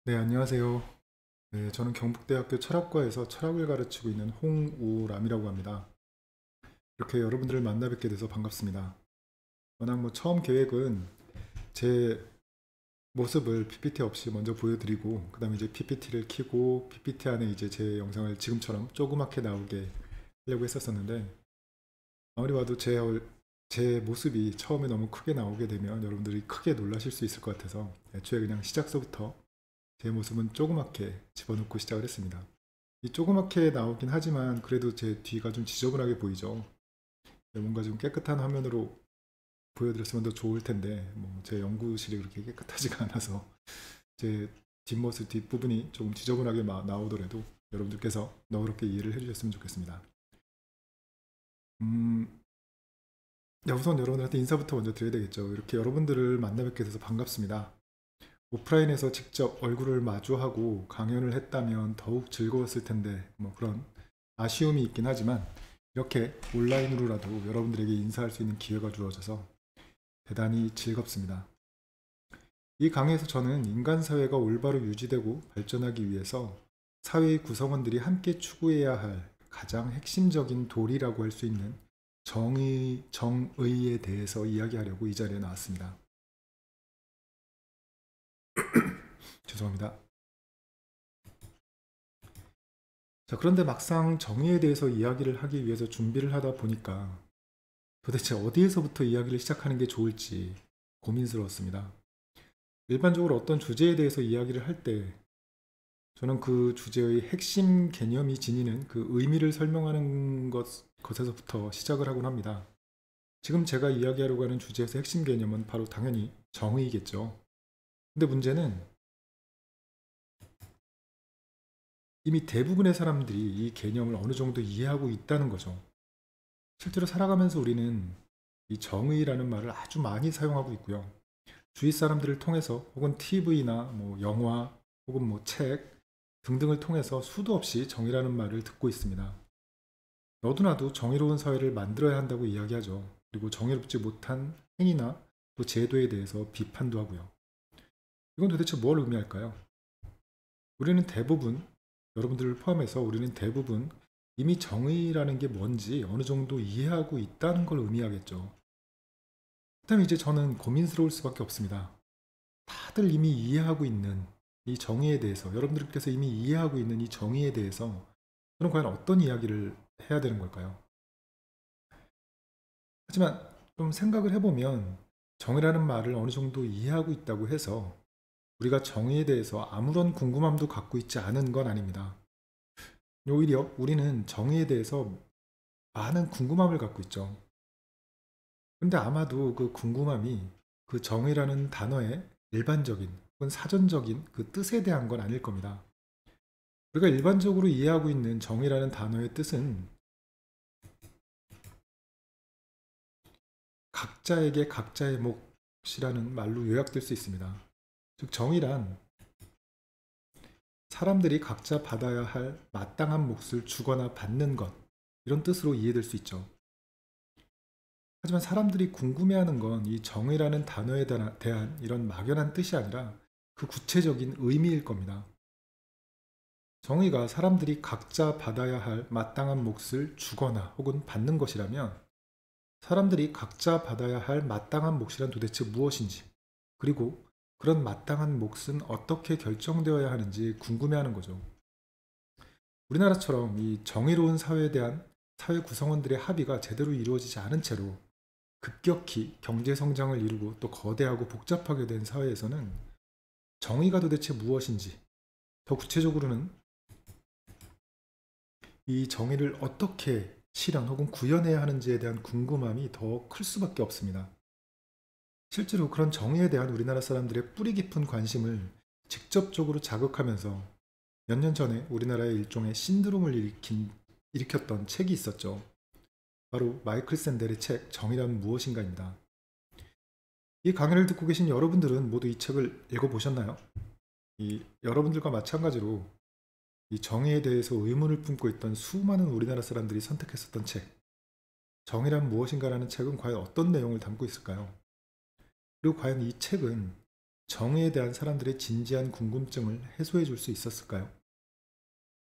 네, 안녕하세요. 네, 저는 경북대학교 철학과에서 철학을 가르치고 있는 홍우람이라고 합니다. 이렇게 여러분들을 만나 뵙게 돼서 반갑습니다. 워낙 처음 계획은 제 모습을 PPT 없이 먼저 보여드리고, 그 다음에 이제 PPT를 켜고, PPT 안에 이제 제 영상을 지금처럼 조그맣게 나오게 하려고 했었었는데, 아무리 봐도 제 모습이 처음에 너무 크게 나오게 되면 여러분들이 크게 놀라실 수 있을 것 같아서, 애초에 그냥 시작서부터 제 모습은 조그맣게 집어넣고 시작을 했습니다. 이 조그맣게 나오긴 하지만 그래도 제 뒤가 좀 지저분하게 보이죠. 뭔가 좀 깨끗한 화면으로 보여드렸으면 더 좋을 텐데 제 연구실이 그렇게 깨끗하지가 않아서 제 뒷모습 뒷부분이 조금 지저분하게 나오더라도 여러분들께서 너그럽게 이해를 해주셨으면 좋겠습니다. 음, 네, 우선 여러분들한테 인사부터 먼저 드려야 되겠죠. 이렇게 여러분들을 만나 뵙게 돼서 반갑습니다. 오프라인에서 직접 얼굴을 마주하고 강연을 했다면 더욱 즐거웠을 텐데 그런 아쉬움이 있긴 하지만 이렇게 온라인으로라도 여러분들에게 인사할 수 있는 기회가 주어져서 대단히 즐겁습니다. 이 강의에서 저는 인간 사회가 올바로 유지되고 발전하기 위해서 사회의 구성원들이 함께 추구해야 할 가장 핵심적인 도리라고 할 수 있는 정의에 대해서 이야기하려고 이 자리에 나왔습니다. 죄송합니다. 자, 그런데 막상 정의에 대해서 이야기를 하기 위해서 준비를 하다 보니까 도대체 어디에서부터 이야기를 시작하는 게 좋을지 고민스러웠습니다. 일반적으로 어떤 주제에 대해서 이야기를 할 때 저는 그 주제의 핵심 개념이 지니는 그 의미를 설명하는 것에서부터 시작을 하곤 합니다. 지금 제가 이야기하려고 하는 주제에서 핵심 개념은 바로 당연히 정의겠죠. 근데 문제는 이미 대부분의 사람들이 이 개념을 어느 정도 이해하고 있다는 거죠. 실제로 살아가면서 우리는 이 정의라는 말을 아주 많이 사용하고 있고요. 주위 사람들을 통해서 혹은 TV나 영화 혹은 책 등등을 통해서 수도 없이 정의라는 말을 듣고 있습니다. 너도나도 정의로운 사회를 만들어야 한다고 이야기하죠. 그리고 정의롭지 못한 행위나 또 제도에 대해서 비판도 하고요. 이건 도대체 뭘 의미할까요? 우리는 대부분, 여러분들을 포함해서 우리는 대부분 이미 정의라는 게 뭔지 어느 정도 이해하고 있다는 걸 의미하겠죠. 그다음에 이제 저는 고민스러울 수밖에 없습니다. 다들 이미 이해하고 있는 이 정의에 대해서, 여러분들께서 이미 이해하고 있는 이 정의에 대해서 저는 과연 어떤 이야기를 해야 되는 걸까요? 하지만 좀 생각을 해보면 정의라는 말을 어느 정도 이해하고 있다고 해서 우리가 정의에 대해서 아무런 궁금함도 갖고 있지 않은 건 아닙니다. 오히려 우리는 정의에 대해서 많은 궁금함을 갖고 있죠. 근데 아마도 그 궁금함이 그 정의라는 단어의 일반적인 혹은 사전적인 그 뜻에 대한 건 아닐 겁니다. 우리가 일반적으로 이해하고 있는 정의라는 단어의 뜻은 각자에게 각자의 몫이라는 말로 요약될 수 있습니다. 즉, 정의란 사람들이 각자 받아야 할 마땅한 몫을 주거나 받는 것, 이런 뜻으로 이해될 수 있죠. 하지만 사람들이 궁금해하는 건 이 정의라는 단어에 대한 이런 막연한 뜻이 아니라 그 구체적인 의미일 겁니다. 정의가 사람들이 각자 받아야 할 마땅한 몫을 주거나 혹은 받는 것이라면 사람들이 각자 받아야 할 마땅한 몫이란 도대체 무엇인지, 그리고 그런 마땅한 몫은 어떻게 결정되어야 하는지 궁금해하는 거죠. 우리나라처럼 이 정의로운 사회에 대한 사회 구성원들의 합의가 제대로 이루어지지 않은 채로 급격히 경제 성장을 이루고 또 거대하고 복잡하게 된 사회에서는 정의가 도대체 무엇인지, 더 구체적으로는 이 정의를 어떻게 실현 혹은 구현해야 하는지에 대한 궁금함이 더 클 수밖에 없습니다. 실제로 그런 정의에 대한 우리나라 사람들의 뿌리 깊은 관심을 직접적으로 자극하면서 몇 년 전에 우리나라에 일종의 신드롬을 일으켰던 책이 있었죠. 바로 마이클 샌델의 책 정의란 무엇인가입니다. 이 강연을 듣고 계신 여러분들은 모두 이 책을 읽어보셨나요? 여러분들과 마찬가지로 이 정의에 대해서 의문을 품고 있던 수많은 우리나라 사람들이 선택했었던 책 정의란 무엇인가라는 책은 과연 어떤 내용을 담고 있을까요? 그리고 과연 이 책은 정의에 대한 사람들의 진지한 궁금증을 해소해 줄 수 있었을까요?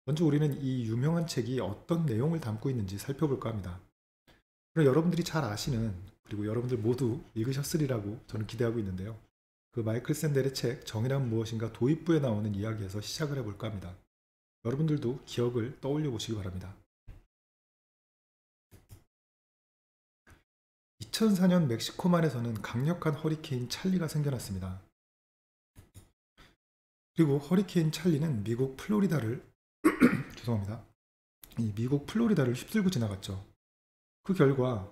먼저 우리는 이 유명한 책이 어떤 내용을 담고 있는지 살펴볼까 합니다. 그럼 여러분들이 잘 아시는, 그리고 여러분들 모두 읽으셨으리라고 저는 기대하고 있는데요. 그 마이클 샌델의 책 정의란 무엇인가 도입부에 나오는 이야기에서 시작을 해볼까 합니다. 여러분들도 기억을 떠올려 보시기 바랍니다. 2004년 멕시코만에서는 강력한 허리케인 찰리가 생겨났습니다. 그리고 허리케인 찰리는 미국 플로리다를 죄송합니다. 이 미국 플로리다를 휩쓸고 지나갔죠. 그 결과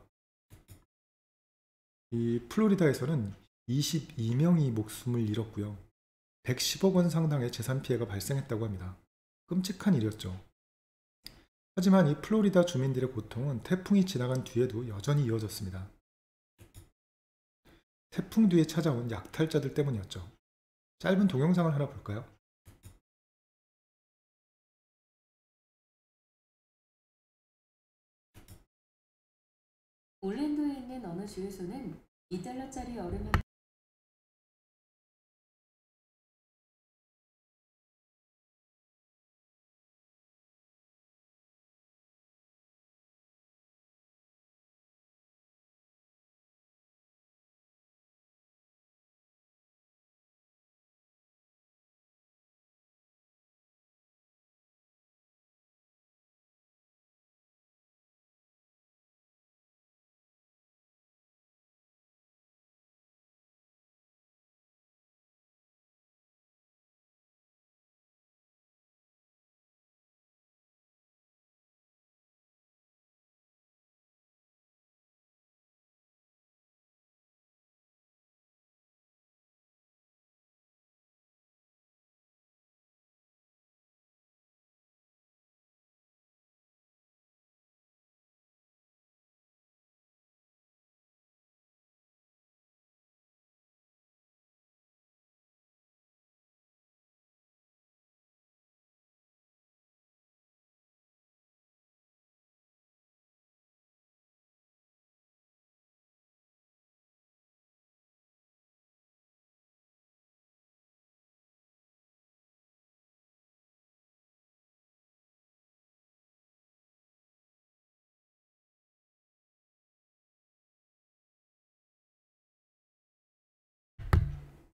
이 플로리다에서는 22명이 목숨을 잃었고요. 110억 원 상당의 재산 피해가 발생했다고 합니다. 끔찍한 일이었죠. 하지만 이 플로리다 주민들의 고통은 태풍이 지나간 뒤에도 여전히 이어졌습니다. 태풍 뒤에 찾아온 약탈자들 때문이었죠. 짧은 동영상을 하나 볼까요? 올랜도에 있는 어느 주유소는 $2짜리 얼음을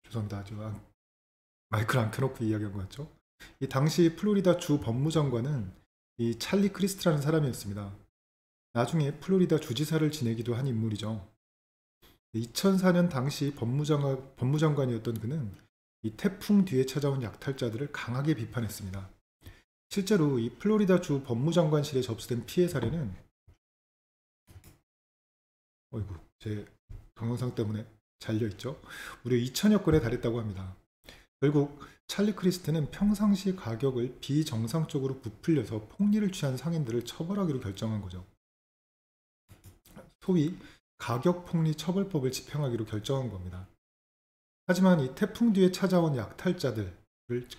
죄송합니다. 마이크를 안 켜놓고 이야기한 것 같죠? 이 당시 플로리다 주 법무장관은 이 찰리 크리스트라는 사람이었습니다. 나중에 플로리다 주지사를 지내기도 한 인물이죠. 2004년 당시 법무장관이었던 그는 이 태풍 뒤에 찾아온 약탈자들을 강하게 비판했습니다. 실제로 이 플로리다 주 법무장관실에 접수된 피해 사례는 어이구 제 동영상 때문에 잘려있죠. 무려 2천여 건에 달했다고 합니다. 결국 찰리 크리스트는 평상시 가격을 비정상적으로 부풀려서 폭리를 취한 상인들을 처벌하기로 결정한 거죠. 소위 가격폭리 처벌법을 집행하기로 결정한 겁니다. 하지만 이 태풍 뒤에 찾아온 약탈자들을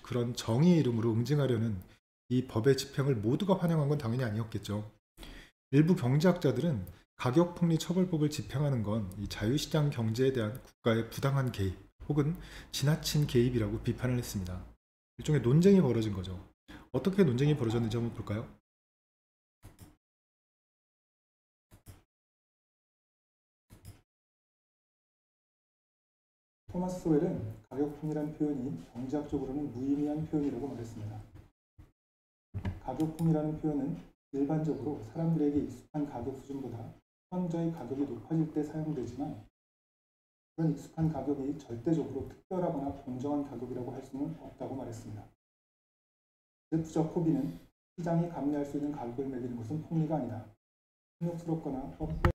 그런 정의의 이름으로 응징하려는 이 법의 집행을 모두가 환영한 건 당연히 아니었겠죠. 일부 경제학자들은 가격폭리 처벌법을 집행하는 건 이 자유시장 경제에 대한 국가의 부당한 개입 혹은 지나친 개입이라고 비판을 했습니다. 일종의 논쟁이 벌어진 거죠. 어떻게 논쟁이 벌어졌는지 한번 볼까요? 토마스 소웰은 가격풍이란 표현이 경제학적으로는 무의미한 표현이라고 말했습니다. 가격풍이라는 표현은 일반적으로 사람들에게 익숙한 가격 수준보다 현저히 가격이 높아질 때 사용되지만 그런 익숙한 가격이 절대적으로 특별하거나 공정한 가격이라고 할 수는 없다고 말했습니다. 제프적 포비는 시장이 감내할 수 있는 가격을 매기는 것은 폭리가 아니다. 탐욕스럽거나 뻔뻔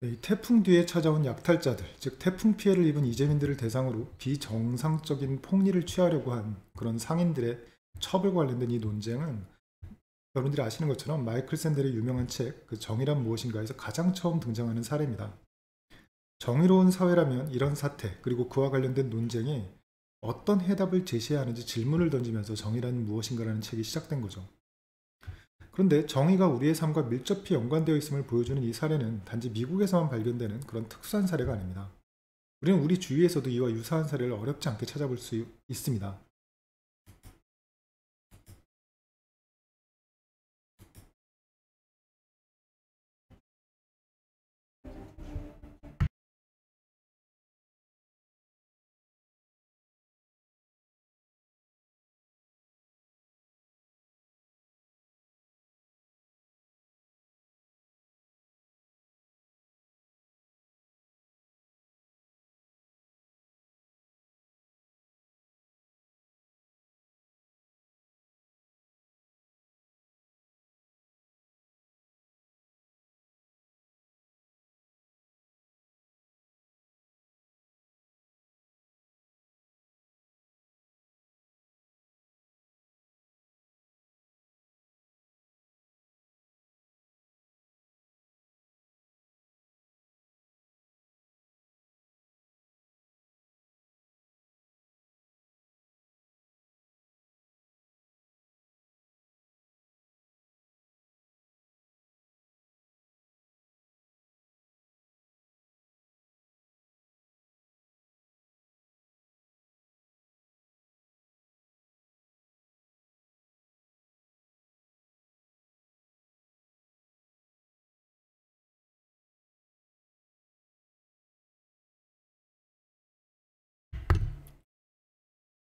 네, 이 태풍 뒤에 찾아온 약탈자들, 즉 태풍 피해를 입은 이재민들을 대상으로 비정상적인 폭리를 취하려고 한 그런 상인들의 처벌과 관련된 이 논쟁은 여러분들이 아시는 것처럼 마이클 샌델의 유명한 책 그 정의란 무엇인가에서 가장 처음 등장하는 사례입니다. 정의로운 사회라면 이런 사태 그리고 그와 관련된 논쟁에 어떤 해답을 제시해야 하는지 질문을 던지면서 정의란 무엇인가라는 책이 시작된 거죠. 그런데 정의가 우리의 삶과 밀접히 연관되어 있음을 보여주는 이 사례는 단지 미국에서만 발견되는 그런 특수한 사례가 아닙니다. 우리는 우리 주위에서도 이와 유사한 사례를 어렵지 않게 찾아볼 수 있습니다.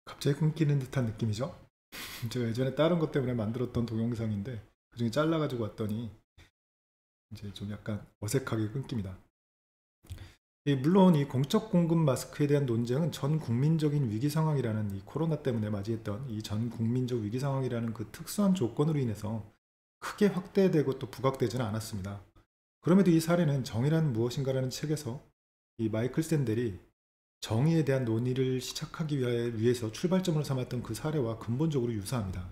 갑자기 끊기는 듯한 느낌이죠? 제가 예전에 다른 것 때문에 만들었던 동영상인데 그중에 잘라가지고 왔더니 이제 좀 약간 어색하게 끊깁니다. 물론 이 공적 공급 마스크에 대한 논쟁은 전 국민적인 위기 상황이라는 이 코로나 때문에 맞이했던 이 전 국민적 위기 상황이라는 그 특수한 조건으로 인해서 크게 확대되고 또 부각되지는 않았습니다. 그럼에도 이 사례는 정의란 무엇인가라는 책에서 이 마이클 샌델이 정의에 대한 논의를 시작하기 위해서 출발점으로 삼았던 그 사례와 근본적으로 유사합니다.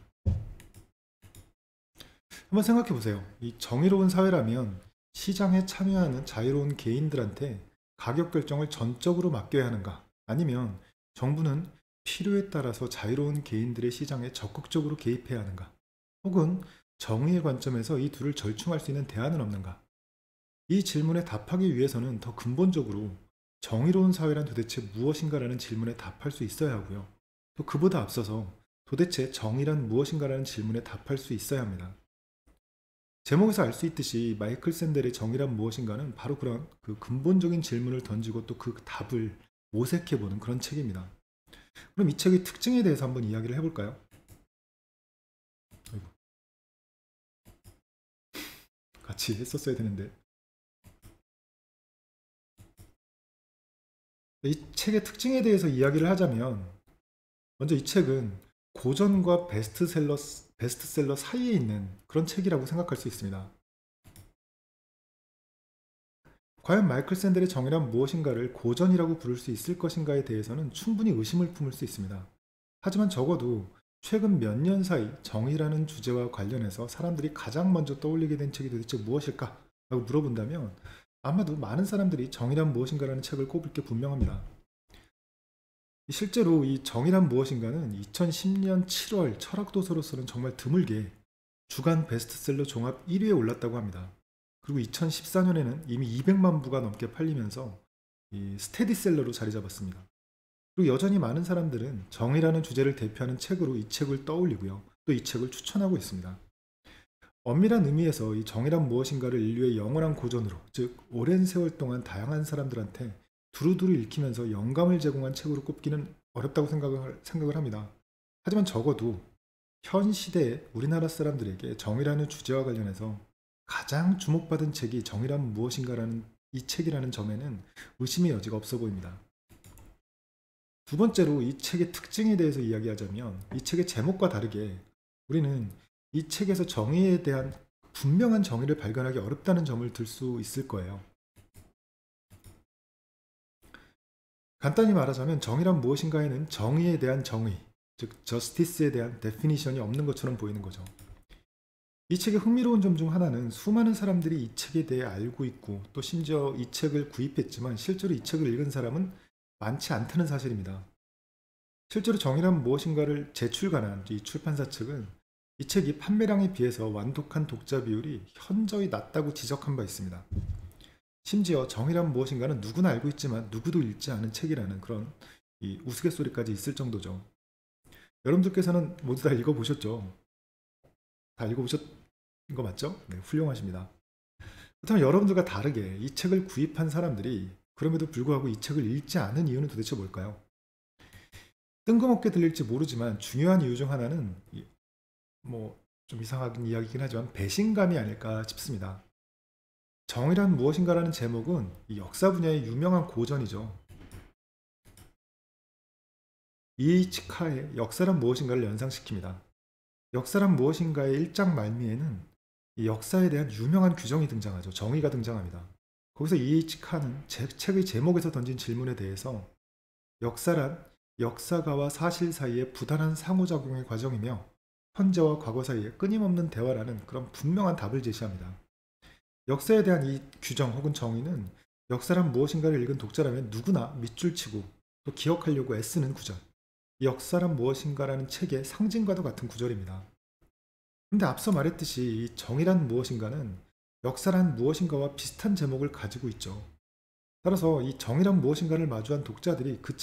한번 생각해 보세요. 이 정의로운 사회라면 시장에 참여하는 자유로운 개인들한테 가격 결정을 전적으로 맡겨야 하는가? 아니면 정부는 필요에 따라서 자유로운 개인들의 시장에 적극적으로 개입해야 하는가? 혹은 정의의 관점에서 이 둘을 절충할 수 있는 대안은 없는가? 이 질문에 답하기 위해서는 더 근본적으로 정의로운 사회란 도대체 무엇인가라는 질문에 답할 수 있어야 하고요. 또 그보다 앞서서 도대체 정의란 무엇인가라는 질문에 답할 수 있어야 합니다. 제목에서 알 수 있듯이 마이클 샌델의 정의란 무엇인가는 바로 그런 그 근본적인 질문을 던지고 또 그 답을 모색해보는 그런 책입니다. 그럼 이 책의 특징에 대해서 한번 이야기를 해볼까요? 아이고, 같이 했었어야 되는데. 이 책의 특징에 대해서 이야기를 하자면 먼저 이 책은 고전과 베스트셀러 사이에 있는 그런 책이라고 생각할 수 있습니다. 과연 마이클 샌델의 정의란 무엇인가를 고전이라고 부를 수 있을 것인가에 대해서는 충분히 의심을 품을 수 있습니다. 하지만 적어도 최근 몇 년 사이 정의라는 주제와 관련해서 사람들이 가장 먼저 떠올리게 된 책이 도대체 무엇일까? 라고 물어본다면 아마도 많은 사람들이 정의란 무엇인가라는 책을 꼽을 게 분명합니다. 실제로 이 정의란 무엇인가는 2010년 7월 철학도서로서는 정말 드물게 주간 베스트셀러 종합 1위에 올랐다고 합니다. 그리고 2014년에는 이미 200만 부가 넘게 팔리면서 이 스테디셀러로 자리 잡았습니다. 그리고 여전히 많은 사람들은 정의라는 주제를 대표하는 책으로 이 책을 떠올리고요. 또 이 책을 추천하고 있습니다. 엄밀한 의미에서 이 정의란 무엇인가를 인류의 영원한 고전으로, 즉 오랜 세월 동안 다양한 사람들한테 두루두루 읽히면서 영감을 제공한 책으로 꼽기는 어렵다고 생각을 합니다. 하지만 적어도 현 시대의 우리나라 사람들에게 정의라는 주제와 관련해서 가장 주목받은 책이 정의란 무엇인가라는 이 책이라는 점에는 의심의 여지가 없어 보입니다. 두 번째로 이 책의 특징에 대해서 이야기하자면 이 책의 제목과 다르게 우리는 이 책에서 정의에 대한 분명한 정의를 발견하기 어렵다는 점을 들 수 있을 거예요. 간단히 말하자면 정의란 무엇인가에는 정의에 대한 정의, 즉 저스티스에 대한 데피니션이 없는 것처럼 보이는 거죠. 이 책의 흥미로운 점 중 하나는 수많은 사람들이 이 책에 대해 알고 있고 또 심지어 이 책을 구입했지만 실제로 이 책을 읽은 사람은 많지 않다는 사실입니다. 실제로 정의란 무엇인가를 재출간한 이 출판사 측은 이 책이 판매량에 비해서 완독한 독자 비율이 현저히 낮다고 지적한 바 있습니다. 심지어 정의란 무엇인가는 누구나 알고 있지만 누구도 읽지 않은 책이라는 그런 이 우스갯소리까지 있을 정도죠. 여러분들께서는 모두 다 읽어보셨죠? 다 읽어보셨 거 맞죠? 네, 훌륭하십니다. 그렇다면 여러분들과 다르게 이 책을 구입한 사람들이 그럼에도 불구하고 이 책을 읽지 않은 이유는 도대체 뭘까요? 뜬금없게 들릴지 모르지만 중요한 이유 중 하나는 좀 이상한 이야기긴 하지만 배신감이 아닐까 싶습니다. 정의란 무엇인가라는 제목은 이 역사 분야의 유명한 고전이죠. 이에이치 카의 역사란 무엇인가를 연상시킵니다. 역사란 무엇인가의 1장 말미에는 이 역사에 대한 유명한 규정이 등장하죠. 정의가 등장합니다. 거기서 이에이치 카는 책의 제목에서 던진 질문에 대해서 역사란 역사가와 사실 사이의 부단한 상호작용의 과정이며 현재와 과거 사이의 끊임없는 대화라는 그런 분명한 답을 제시합니다. 역사에 대한 이 규정 혹은 정의는 역사란 무엇인가를 읽은 독자라면 누구나 밑줄 치고 또 기억하려고 애쓰는 구절. 역사란 무엇인가라는 책의 상징과도 같은 구절입니다. 근데 앞서 말했듯이 이 정의란 무엇인가는 역사란 무엇인가와 비슷한 제목을 가지고 있죠. 따라서 이 정의란 무엇인가를 마주한 독자들이 그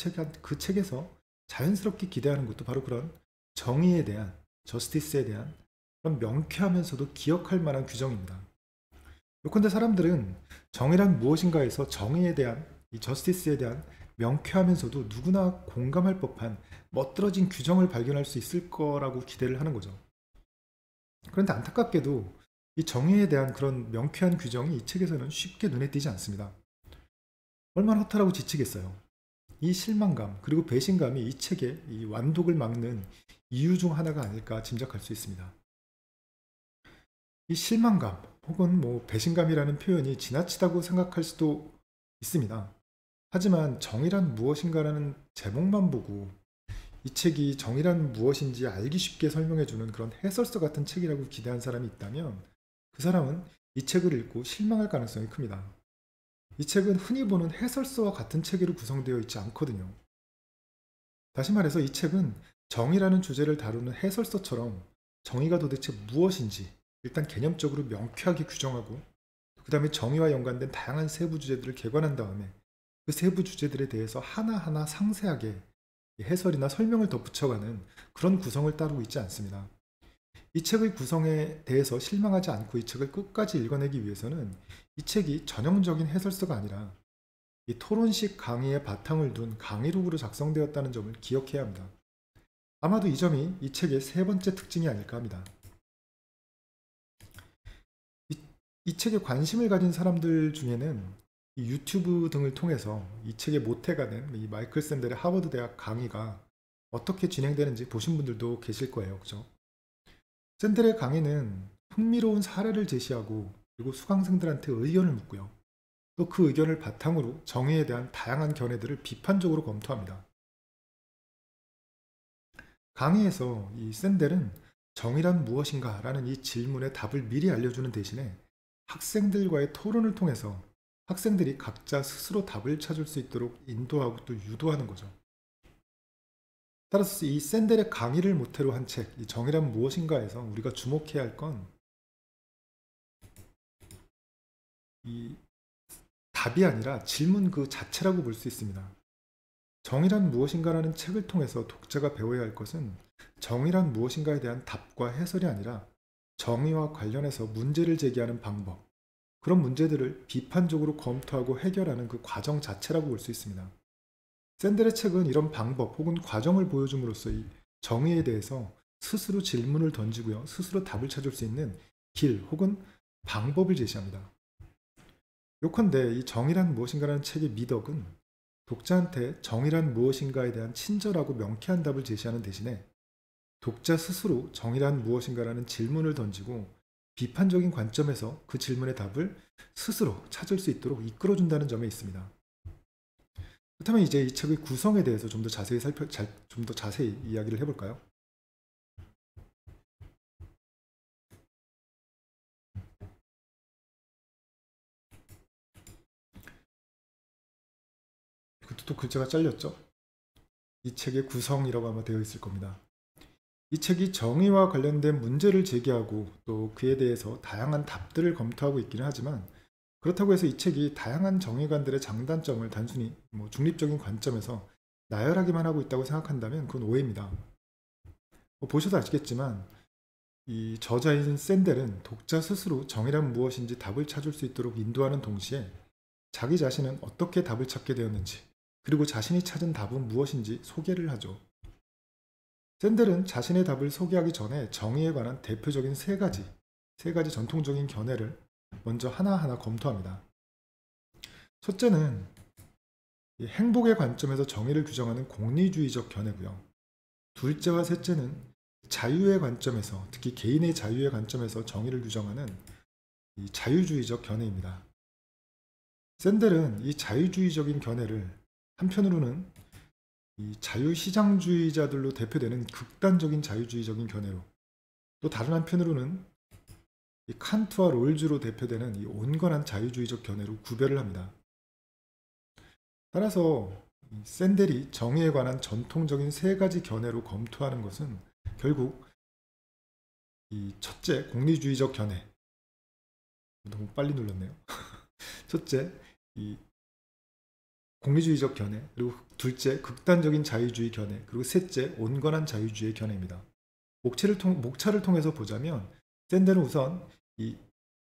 책에서 자연스럽게 기대하는 것도 바로 그런 정의에 대한, 저스티스에 대한 그런 명쾌하면서도 기억할 만한 규정입니다. 요컨대 사람들은 정의란 무엇인가에서 정의에 대한, 이 저스티스에 대한 명쾌하면서도 누구나 공감할 법한 멋들어진 규정을 발견할 수 있을 거라고 기대를 하는 거죠. 그런데 안타깝게도 이 정의에 대한 그런 명쾌한 규정이 이 책에서는 쉽게 눈에 띄지 않습니다. 얼마나 허탈하고 지치겠어요. 이 실망감 그리고 배신감이 이 책의 이 완독을 막는 이유 중 하나가 아닐까 짐작할 수 있습니다. 이 실망감 혹은 배신감이라는 표현이 지나치다고 생각할 수도 있습니다. 하지만 정의란 무엇인가라는 제목만 보고 이 책이 정의란 무엇인지 알기 쉽게 설명해주는 그런 해설서 같은 책이라고 기대한 사람이 있다면 그 사람은 이 책을 읽고 실망할 가능성이 큽니다. 이 책은 흔히 보는 해설서와 같은 체계로 구성되어 있지 않거든요. 다시 말해서 이 책은 정의라는 주제를 다루는 해설서처럼 정의가 도대체 무엇인지 일단 개념적으로 명쾌하게 규정하고 그 다음에 정의와 연관된 다양한 세부 주제들을 개관한 다음에 그 세부 주제들에 대해서 하나하나 상세하게 해설이나 설명을 덧붙여가는 그런 구성을 따르고 있지 않습니다. 이 책의 구성에 대해서 실망하지 않고 이 책을 끝까지 읽어내기 위해서는 이 책이 전형적인 해설서가 아니라 이 토론식 강의에 바탕을 둔 강의록으로 작성되었다는 점을 기억해야 합니다. 아마도 이 점이 이 책의 세 번째 특징이 아닐까 합니다. 이 책에 관심을 가진 사람들 중에는 이 유튜브 등을 통해서 이 책의 모태가 된 이 마이클 샌델의 하버드 대학 강의가 어떻게 진행되는지 보신 분들도 계실 거예요. 그죠? 샌델의 강의는 흥미로운 사례를 제시하고 그리고 수강생들한테 의견을 묻고요. 또 그 의견을 바탕으로 정의에 대한 다양한 견해들을 비판적으로 검토합니다. 강의에서 이 샌델은 정의란 무엇인가 라는 이 질문의 답을 미리 알려주는 대신에 학생들과의 토론을 통해서 학생들이 각자 스스로 답을 찾을 수 있도록 인도하고 또 유도하는 거죠. 따라서 이 샌델의 강의를 모태로 한 책, 이 정의란 무엇인가에서 우리가 주목해야 할 건 이 답이 아니라 질문 그 자체라고 볼 수 있습니다. 정의란 무엇인가라는 책을 통해서 독자가 배워야 할 것은 정의란 무엇인가에 대한 답과 해설이 아니라 정의와 관련해서 문제를 제기하는 방법, 그런 문제들을 비판적으로 검토하고 해결하는 그 과정 자체라고 볼 수 있습니다. 샌델의 책은 이런 방법 혹은 과정을 보여줌으로써 이 정의에 대해서 스스로 질문을 던지고요. 스스로 답을 찾을 수 있는 길 혹은 방법을 제시합니다. 요컨대 이 정의란 무엇인가라는 책의 미덕은 독자한테 정의란 무엇인가에 대한 친절하고 명쾌한 답을 제시하는 대신에 독자 스스로 정의란 무엇인가라는 질문을 던지고 비판적인 관점에서 그 질문의 답을 스스로 찾을 수 있도록 이끌어준다는 점에 있습니다. 그렇다면 이제 이 책의 구성에 대해서 좀 더 자세히 이야기를 해볼까요? 이것도 또 글자가 잘렸죠? 이 책의 구성이라고 아마 되어 있을 겁니다. 이 책이 정의와 관련된 문제를 제기하고 또 그에 대해서 다양한 답들을 검토하고 있기는 하지만, 그렇다고 해서 이 책이 다양한 정의관들의 장단점을 단순히 중립적인 관점에서 나열하기만 하고 있다고 생각한다면 그건 오해입니다. 보셔도 아시겠지만 이 저자인 샌델은 독자 스스로 정의란 무엇인지 답을 찾을 수 있도록 인도하는 동시에 자기 자신은 어떻게 답을 찾게 되었는지, 그리고 자신이 찾은 답은 무엇인지 소개를 하죠. 샌델은 자신의 답을 소개하기 전에 정의에 관한 대표적인 세 가지 전통적인 견해를 먼저 하나하나 검토합니다. 첫째는 행복의 관점에서 정의를 규정하는 공리주의적 견해고요. 둘째와 셋째는 자유의 관점에서, 특히 개인의 자유의 관점에서 정의를 규정하는 이 자유주의적 견해입니다. 샌델은 이 자유주의적인 견해를 한편으로는 이 자유시장주의자들로 대표되는 극단적인 자유주의적인 견해로, 또 다른 한편으로는 이 칸트와 롤즈로 대표되는 이 온건한 자유주의적 견해로 구별을 합니다. 따라서 샌델이 정의에 관한 전통적인 세 가지 견해로 검토하는 것은 결국 이 첫째, 공리주의적 견해. 너무 빨리 눌렀네요. 첫째, 이 공리주의적 견해, 그리고 둘째, 극단적인 자유주의 견해, 그리고 셋째, 온건한 자유주의 견해입니다. 목차를 통해서 보자면 샌델은 우선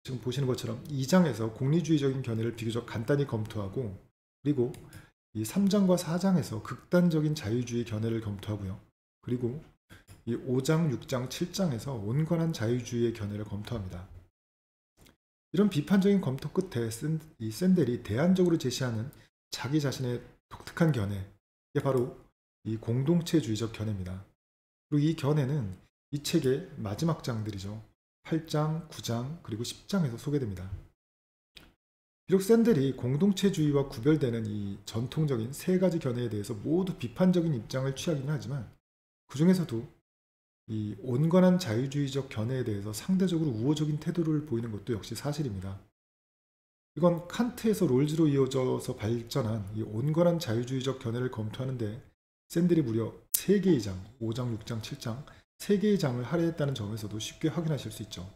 지금 보시는 것처럼 2장에서 공리주의적인 견해를 비교적 간단히 검토하고, 그리고 이 3장과 4장에서 극단적인 자유주의 견해를 검토하고요. 그리고 이 5장, 6장, 7장에서 온건한 자유주의의 견해를 검토합니다. 이런 비판적인 검토 끝에 이 샌델이 대안적으로 제시하는 자기 자신의 독특한 견해, 이게 바로 이 공동체주의적 견해입니다. 그리고 이 견해는 이 책의 마지막 장들이죠. 8장, 9장, 그리고 10장에서 소개됩니다. 비록 샌델이 공동체주의와 구별되는 이 전통적인 세 가지 견해에 대해서 모두 비판적인 입장을 취하기는 하지만, 그 중에서도 이 온건한 자유주의적 견해에 대해서 상대적으로 우호적인 태도를 보이는 것도 역시 사실입니다. 이건 칸트에서 롤즈로 이어져서 발전한 이 온건한 자유주의적 견해를 검토하는데 샌델이 무려 3개의 장, 5장, 6장, 7장 3개의 장을 할애했다는 점에서도 쉽게 확인하실 수 있죠.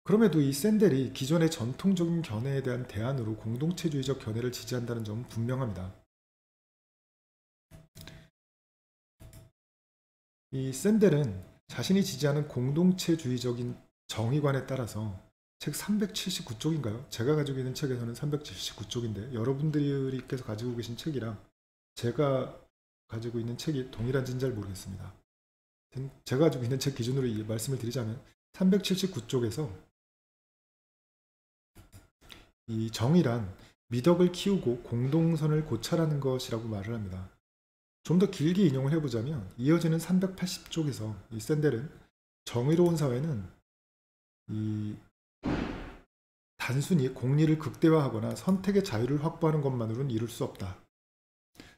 그럼에도 이 샌델이 기존의 전통적인 견해에 대한 대안으로 공동체주의적 견해를 지지한다는 점은 분명합니다. 이 샌델은 자신이 지지하는 공동체주의적인 정의관에 따라서 책 379쪽인가요? 제가 가지고 있는 책에서는 379쪽인데 여러분들께서 가지고 계신 책이랑 제가 가지고 있는 책이 동일한지는 잘 모르겠습니다. 제가 가지고 있는 책 기준으로 말씀을 드리자면 379쪽에서 이 정의란 미덕을 키우고 공동선을 고찰하는 것이라고 말을 합니다. 좀 더 길게 인용을 해보자면 이어지는 380쪽에서 이 샌델은 정의로운 사회는 이 단순히 공리를 극대화하거나 선택의 자유를 확보하는 것만으로는 이룰 수 없다.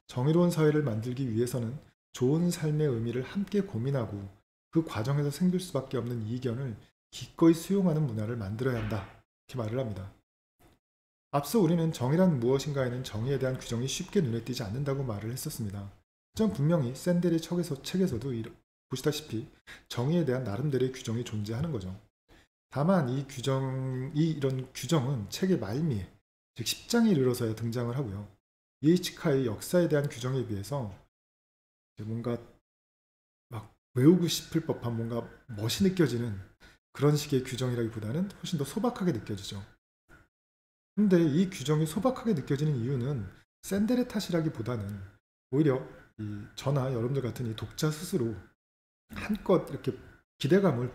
정의로운 사회를 만들기 위해서는 좋은 삶의 의미를 함께 고민하고 그 과정에서 생길 수밖에 없는 이견을 기꺼이 수용하는 문화를 만들어야 한다. 이렇게 말을 합니다. 앞서 우리는 정의란 무엇인가에는 정의에 대한 규정이 쉽게 눈에 띄지 않는다고 말을 했었습니다. 하지만 분명히 샌델의 책에서도 보시다시피 정의에 대한 나름대로의 규정이 존재하는 거죠. 다만 이런 규정은 책의 말미에, 즉 10장에 이르러서야 등장을 하고요. 이에이치카의 역사에 대한 규정에 비해서 뭔가 막 외우고 싶을 법한 뭔가 멋이 느껴지는 그런 식의 규정이라기보다는 훨씬 더 소박하게 느껴지죠. 근데 이 규정이 소박하게 느껴지는 이유는 샌델의 탓이라기보다는 오히려 저나 여러분들 같은 이 독자 스스로 한껏 이렇게 기대감을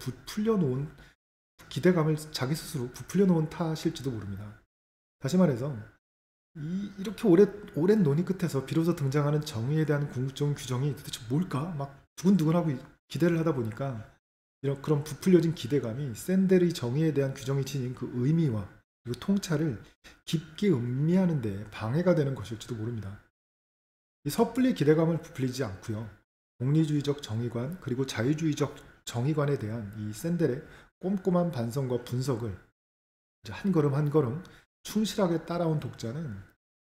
자기 스스로 부풀려 놓은 탓일지도 모릅니다. 다시 말해서 이렇게 오랜 논의 끝에서 비로소 등장하는 정의에 대한 궁극적인 규정이 도대체 뭘까? 막 두근두근하고 기대를 하다 보니까 그런 부풀려진 기대감이 샌델의 정의에 대한 규정이 지닌 그 의미와 그리고 통찰을 깊게 음미하는 데 방해가 되는 것일지도 모릅니다. 이 섣불리 기대감을 부풀리지 않고요. 공리주의적 정의관 그리고 자유주의적 정의관에 대한 이 샌델의 꼼꼼한 반성과 분석을 이제 한 걸음 한 걸음 충실하게 따라온 독자는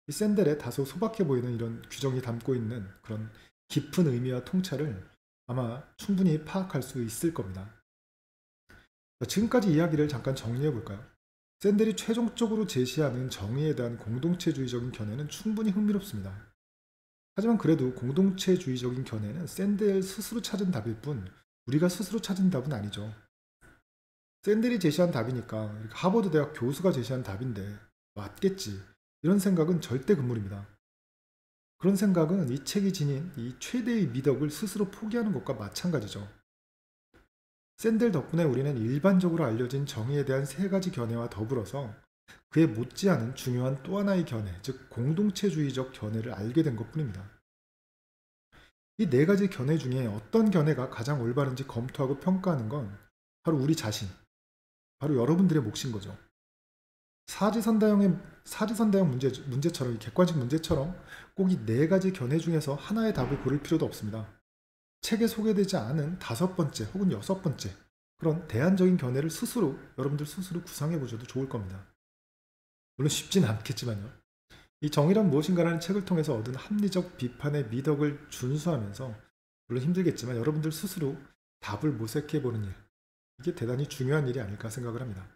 이 샌델의 다소 소박해 보이는 이런 규정이 담고 있는 그런 깊은 의미와 통찰을 아마 충분히 파악할 수 있을 겁니다. 지금까지 이야기를 잠깐 정리해 볼까요? 샌델이 최종적으로 제시하는 정의에 대한 공동체주의적인 견해는 충분히 흥미롭습니다. 하지만 그래도 공동체주의적인 견해는 샌델 스스로 찾은 답일 뿐 우리가 스스로 찾은 답은 아니죠. 샌델이 제시한 답이니까 하버드 대학 교수가 제시한 답인데 맞겠지 이런 생각은 절대 금물입니다. 그런 생각은 이 책이 지닌 이 최대의 미덕을 스스로 포기하는 것과 마찬가지죠. 샌델 덕분에 우리는 일반적으로 알려진 정의에 대한 세 가지 견해와 더불어서 그에 못지않은 중요한 또 하나의 견해, 즉 공동체주의적 견해를 알게 된 것뿐입니다. 이 네 가지 견해 중에 어떤 견해가 가장 올바른지 검토하고 평가하는 건 바로 우리 자신, 바로 여러분들의 몫인 거죠. 사지선다형 문제처럼, 이 객관식 문제처럼 꼭 이 네 가지 견해 중에서 하나의 답을 고를 필요도 없습니다. 책에 소개되지 않은 5번째 혹은 6번째 그런 대안적인 견해를 여러분들 스스로 구상해 보셔도 좋을 겁니다. 물론 쉽진 않겠지만요. 이 정의란 무엇인가라는 책을 통해서 얻은 합리적 비판의 미덕을 준수하면서 물론 힘들겠지만 여러분들 스스로 답을 모색해 보는 일, 이게 대단히 중요한 일이 아닐까 생각을 합니다.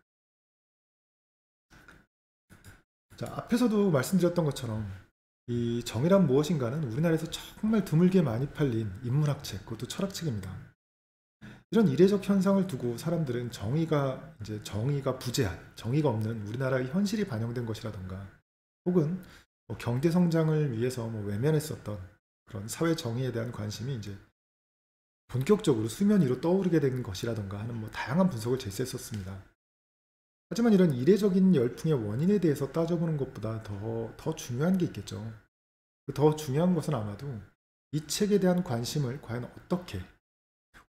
자, 앞에서도 말씀드렸던 것처럼 이 정의란 무엇인가는 우리나라에서 정말 드물게 많이 팔린 인문학책, 그것도 철학책입니다. 이런 이례적 현상을 두고 사람들은 정의가 부재한, 정의가 없는 우리나라의 현실이 반영된 것이라던가 혹은 경제 성장을 위해서 외면했었던 그런 사회 정의에 대한 관심이 이제 본격적으로 수면 위로 떠오르게 된 것이라던가 하는 다양한 분석을 제시했었습니다. 하지만 이런 이례적인 열풍의 원인에 대해서 따져보는 것보다 더 중요한 게 있겠죠. 더 중요한 것은 아마도 이 책에 대한 관심을 과연 어떻게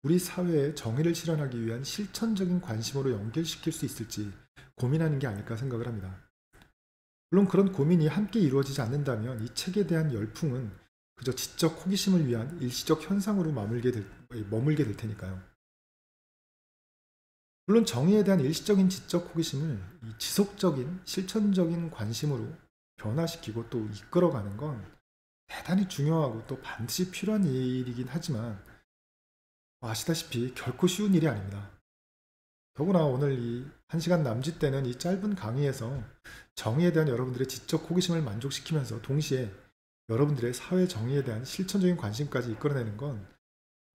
우리 사회의 정의를 실현하기 위한 실천적인 관심으로 연결시킬 수 있을지 고민하는 게 아닐까 생각을 합니다. 물론 그런 고민이 함께 이루어지지 않는다면 이 책에 대한 열풍은 그저 지적 호기심을 위한 일시적 현상으로 머물게 될 테니까요. 물론 정의에 대한 일시적인 지적 호기심을 이 지속적인 실천적인 관심으로 변화시키고 또 이끌어가는 건 대단히 중요하고 또 반드시 필요한 일이긴 하지만 아시다시피 결코 쉬운 일이 아닙니다. 더구나 오늘 이 1시간 남짓 되는 이 짧은 강의에서 정의에 대한 여러분들의 지적 호기심을 만족시키면서 동시에 여러분들의 사회 정의에 대한 실천적인 관심까지 이끌어내는 건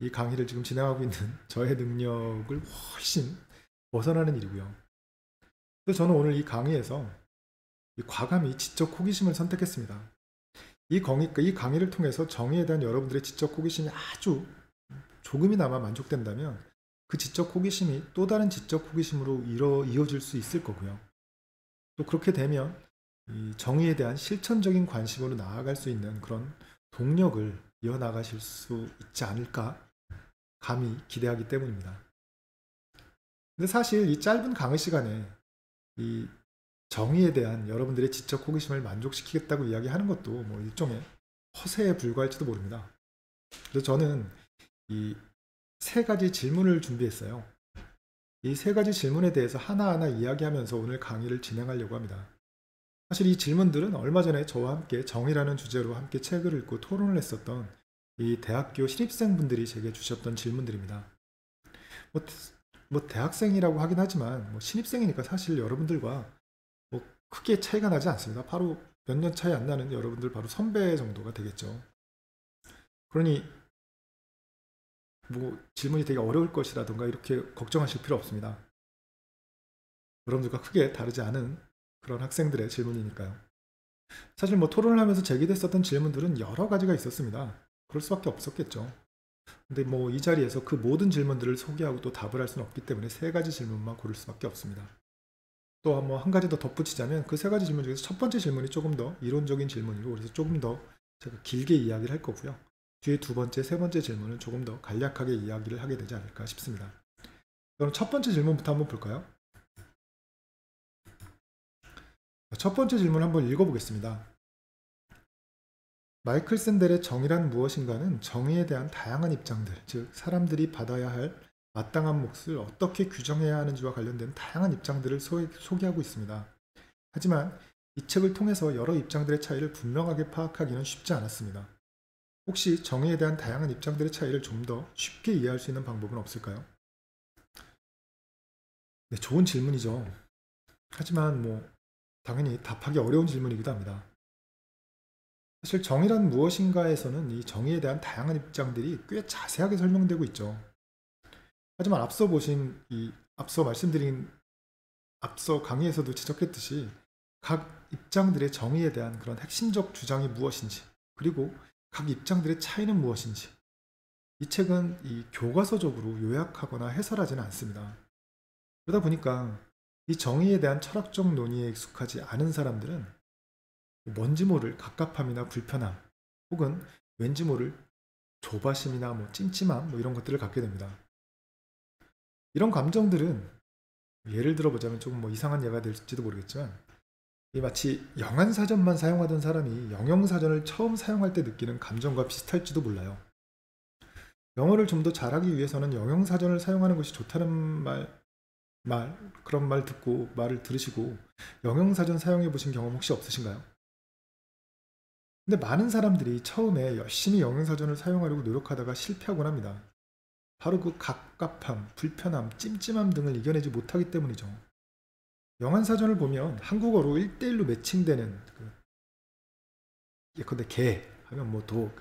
이 강의를 지금 진행하고 있는 저의 능력을 훨씬 벗어나는 일이고요. 그래서 저는 오늘 이 강의에서 과감히 지적 호기심을 선택했습니다. 이 강의를 통해서 정의에 대한 여러분들의 지적 호기심이 아주 조금이나마 만족된다면 그 지적 호기심이 또 다른 지적 호기심으로 이어질 수 있을 거고요. 또 그렇게 되면 이 정의에 대한 실천적인 관심으로 나아갈 수 있는 그런 동력을 이어나가실 수 있지 않을까 감히 기대하기 때문입니다. 근데 사실 이 짧은 강의 시간에 이 정의에 대한 여러분들의 지적 호기심을 만족시키겠다고 이야기하는 것도 일종의 허세에 불과할지도 모릅니다. 그래서 저는 이 3가지 질문을 준비했어요. 이 3가지 질문에 대해서 하나하나 이야기하면서 오늘 강의를 진행하려고 합니다. 사실 이 질문들은 얼마 전에 저와 함께 정의라는 주제로 함께 책을 읽고 토론을 했었던 이 대학교 신입생분들이 제게 주셨던 질문들입니다. 대학생이라고 하긴 하지만 신입생이니까 사실 여러분들과 크게 차이가 나지 않습니다. 바로 몇 년 차이 안 나는 여러분들 바로 선배 정도가 되겠죠. 그러니 질문이 되게 어려울 것이라던가 이렇게 걱정하실 필요 없습니다. 여러분들과 크게 다르지 않은 그런 학생들의 질문이니까요. 사실 토론을 하면서 제기됐었던 질문들은 여러 가지가 있었습니다. 그럴 수밖에 없었겠죠. 근데 이 자리에서 그 모든 질문들을 소개하고 또 답을 할 수는 없기 때문에 3가지 질문만 고를 수밖에 없습니다. 또 한 가지 더 덧붙이자면 그 3가지 질문 중에서 첫 번째 질문이 조금 더 이론적인 질문이고 그래서 조금 더 제가 길게 이야기를 할 거고요. 뒤에 2번째, 3번째 질문은 조금 더 간략하게 이야기를 하게 되지 않을까 싶습니다. 그럼 첫 번째 질문부터 한번 볼까요? 첫 번째 질문 한번 읽어보겠습니다. 마이클 샌델의 정의란 무엇인가는 정의에 대한 다양한 입장들, 즉 사람들이 받아야 할 마땅한 몫을 어떻게 규정해야 하는지와 관련된 다양한 입장들을 소개하고 있습니다. 하지만 이 책을 통해서 여러 입장들의 차이를 분명하게 파악하기는 쉽지 않았습니다. 혹시 정의에 대한 다양한 입장들의 차이를 좀 더 쉽게 이해할 수 있는 방법은 없을까요? 네, 좋은 질문이죠. 하지만 당연히 답하기 어려운 질문이기도 합니다. 사실 정의란 무엇인가에서는 이 정의에 대한 다양한 입장들이 꽤 자세하게 설명되고 있죠. 하지만 앞서 말씀드린 앞서 강의에서도 지적했듯이 각 입장들의 정의에 대한 그런 핵심적 주장이 무엇인지, 그리고 각 입장들의 차이는 무엇인지, 이 책은 이 교과서적으로 요약하거나 해설하지는 않습니다. 그러다 보니까 이 정의에 대한 철학적 논의에 익숙하지 않은 사람들은 뭔지 모를 갑갑함이나 불편함, 혹은 왠지 모를 조바심이나 찜찜함 이런 것들을 갖게 됩니다. 이런 감정들은 예를 들어보자면 조금 이상한 예가 될지도 모르겠지만, 마치 영안사전만 사용하던 사람이 영영사전을 처음 사용할 때 느끼는 감정과 비슷할지도 몰라요. 영어를 좀 더 잘하기 위해서는 영영사전을 사용하는 것이 좋다는 그런 말을 들으시고 영영사전 사용해 보신 경험 혹시 없으신가요? 근데 많은 사람들이 처음에 열심히 영영사전을 사용하려고 노력하다가 실패하곤 합니다. 바로 그 갑갑함, 불편함, 찜찜함 등을 이겨내지 못하기 때문이죠. 영안사전을 보면 한국어로 1대1로 매칭되는 예컨대 개 하면 독,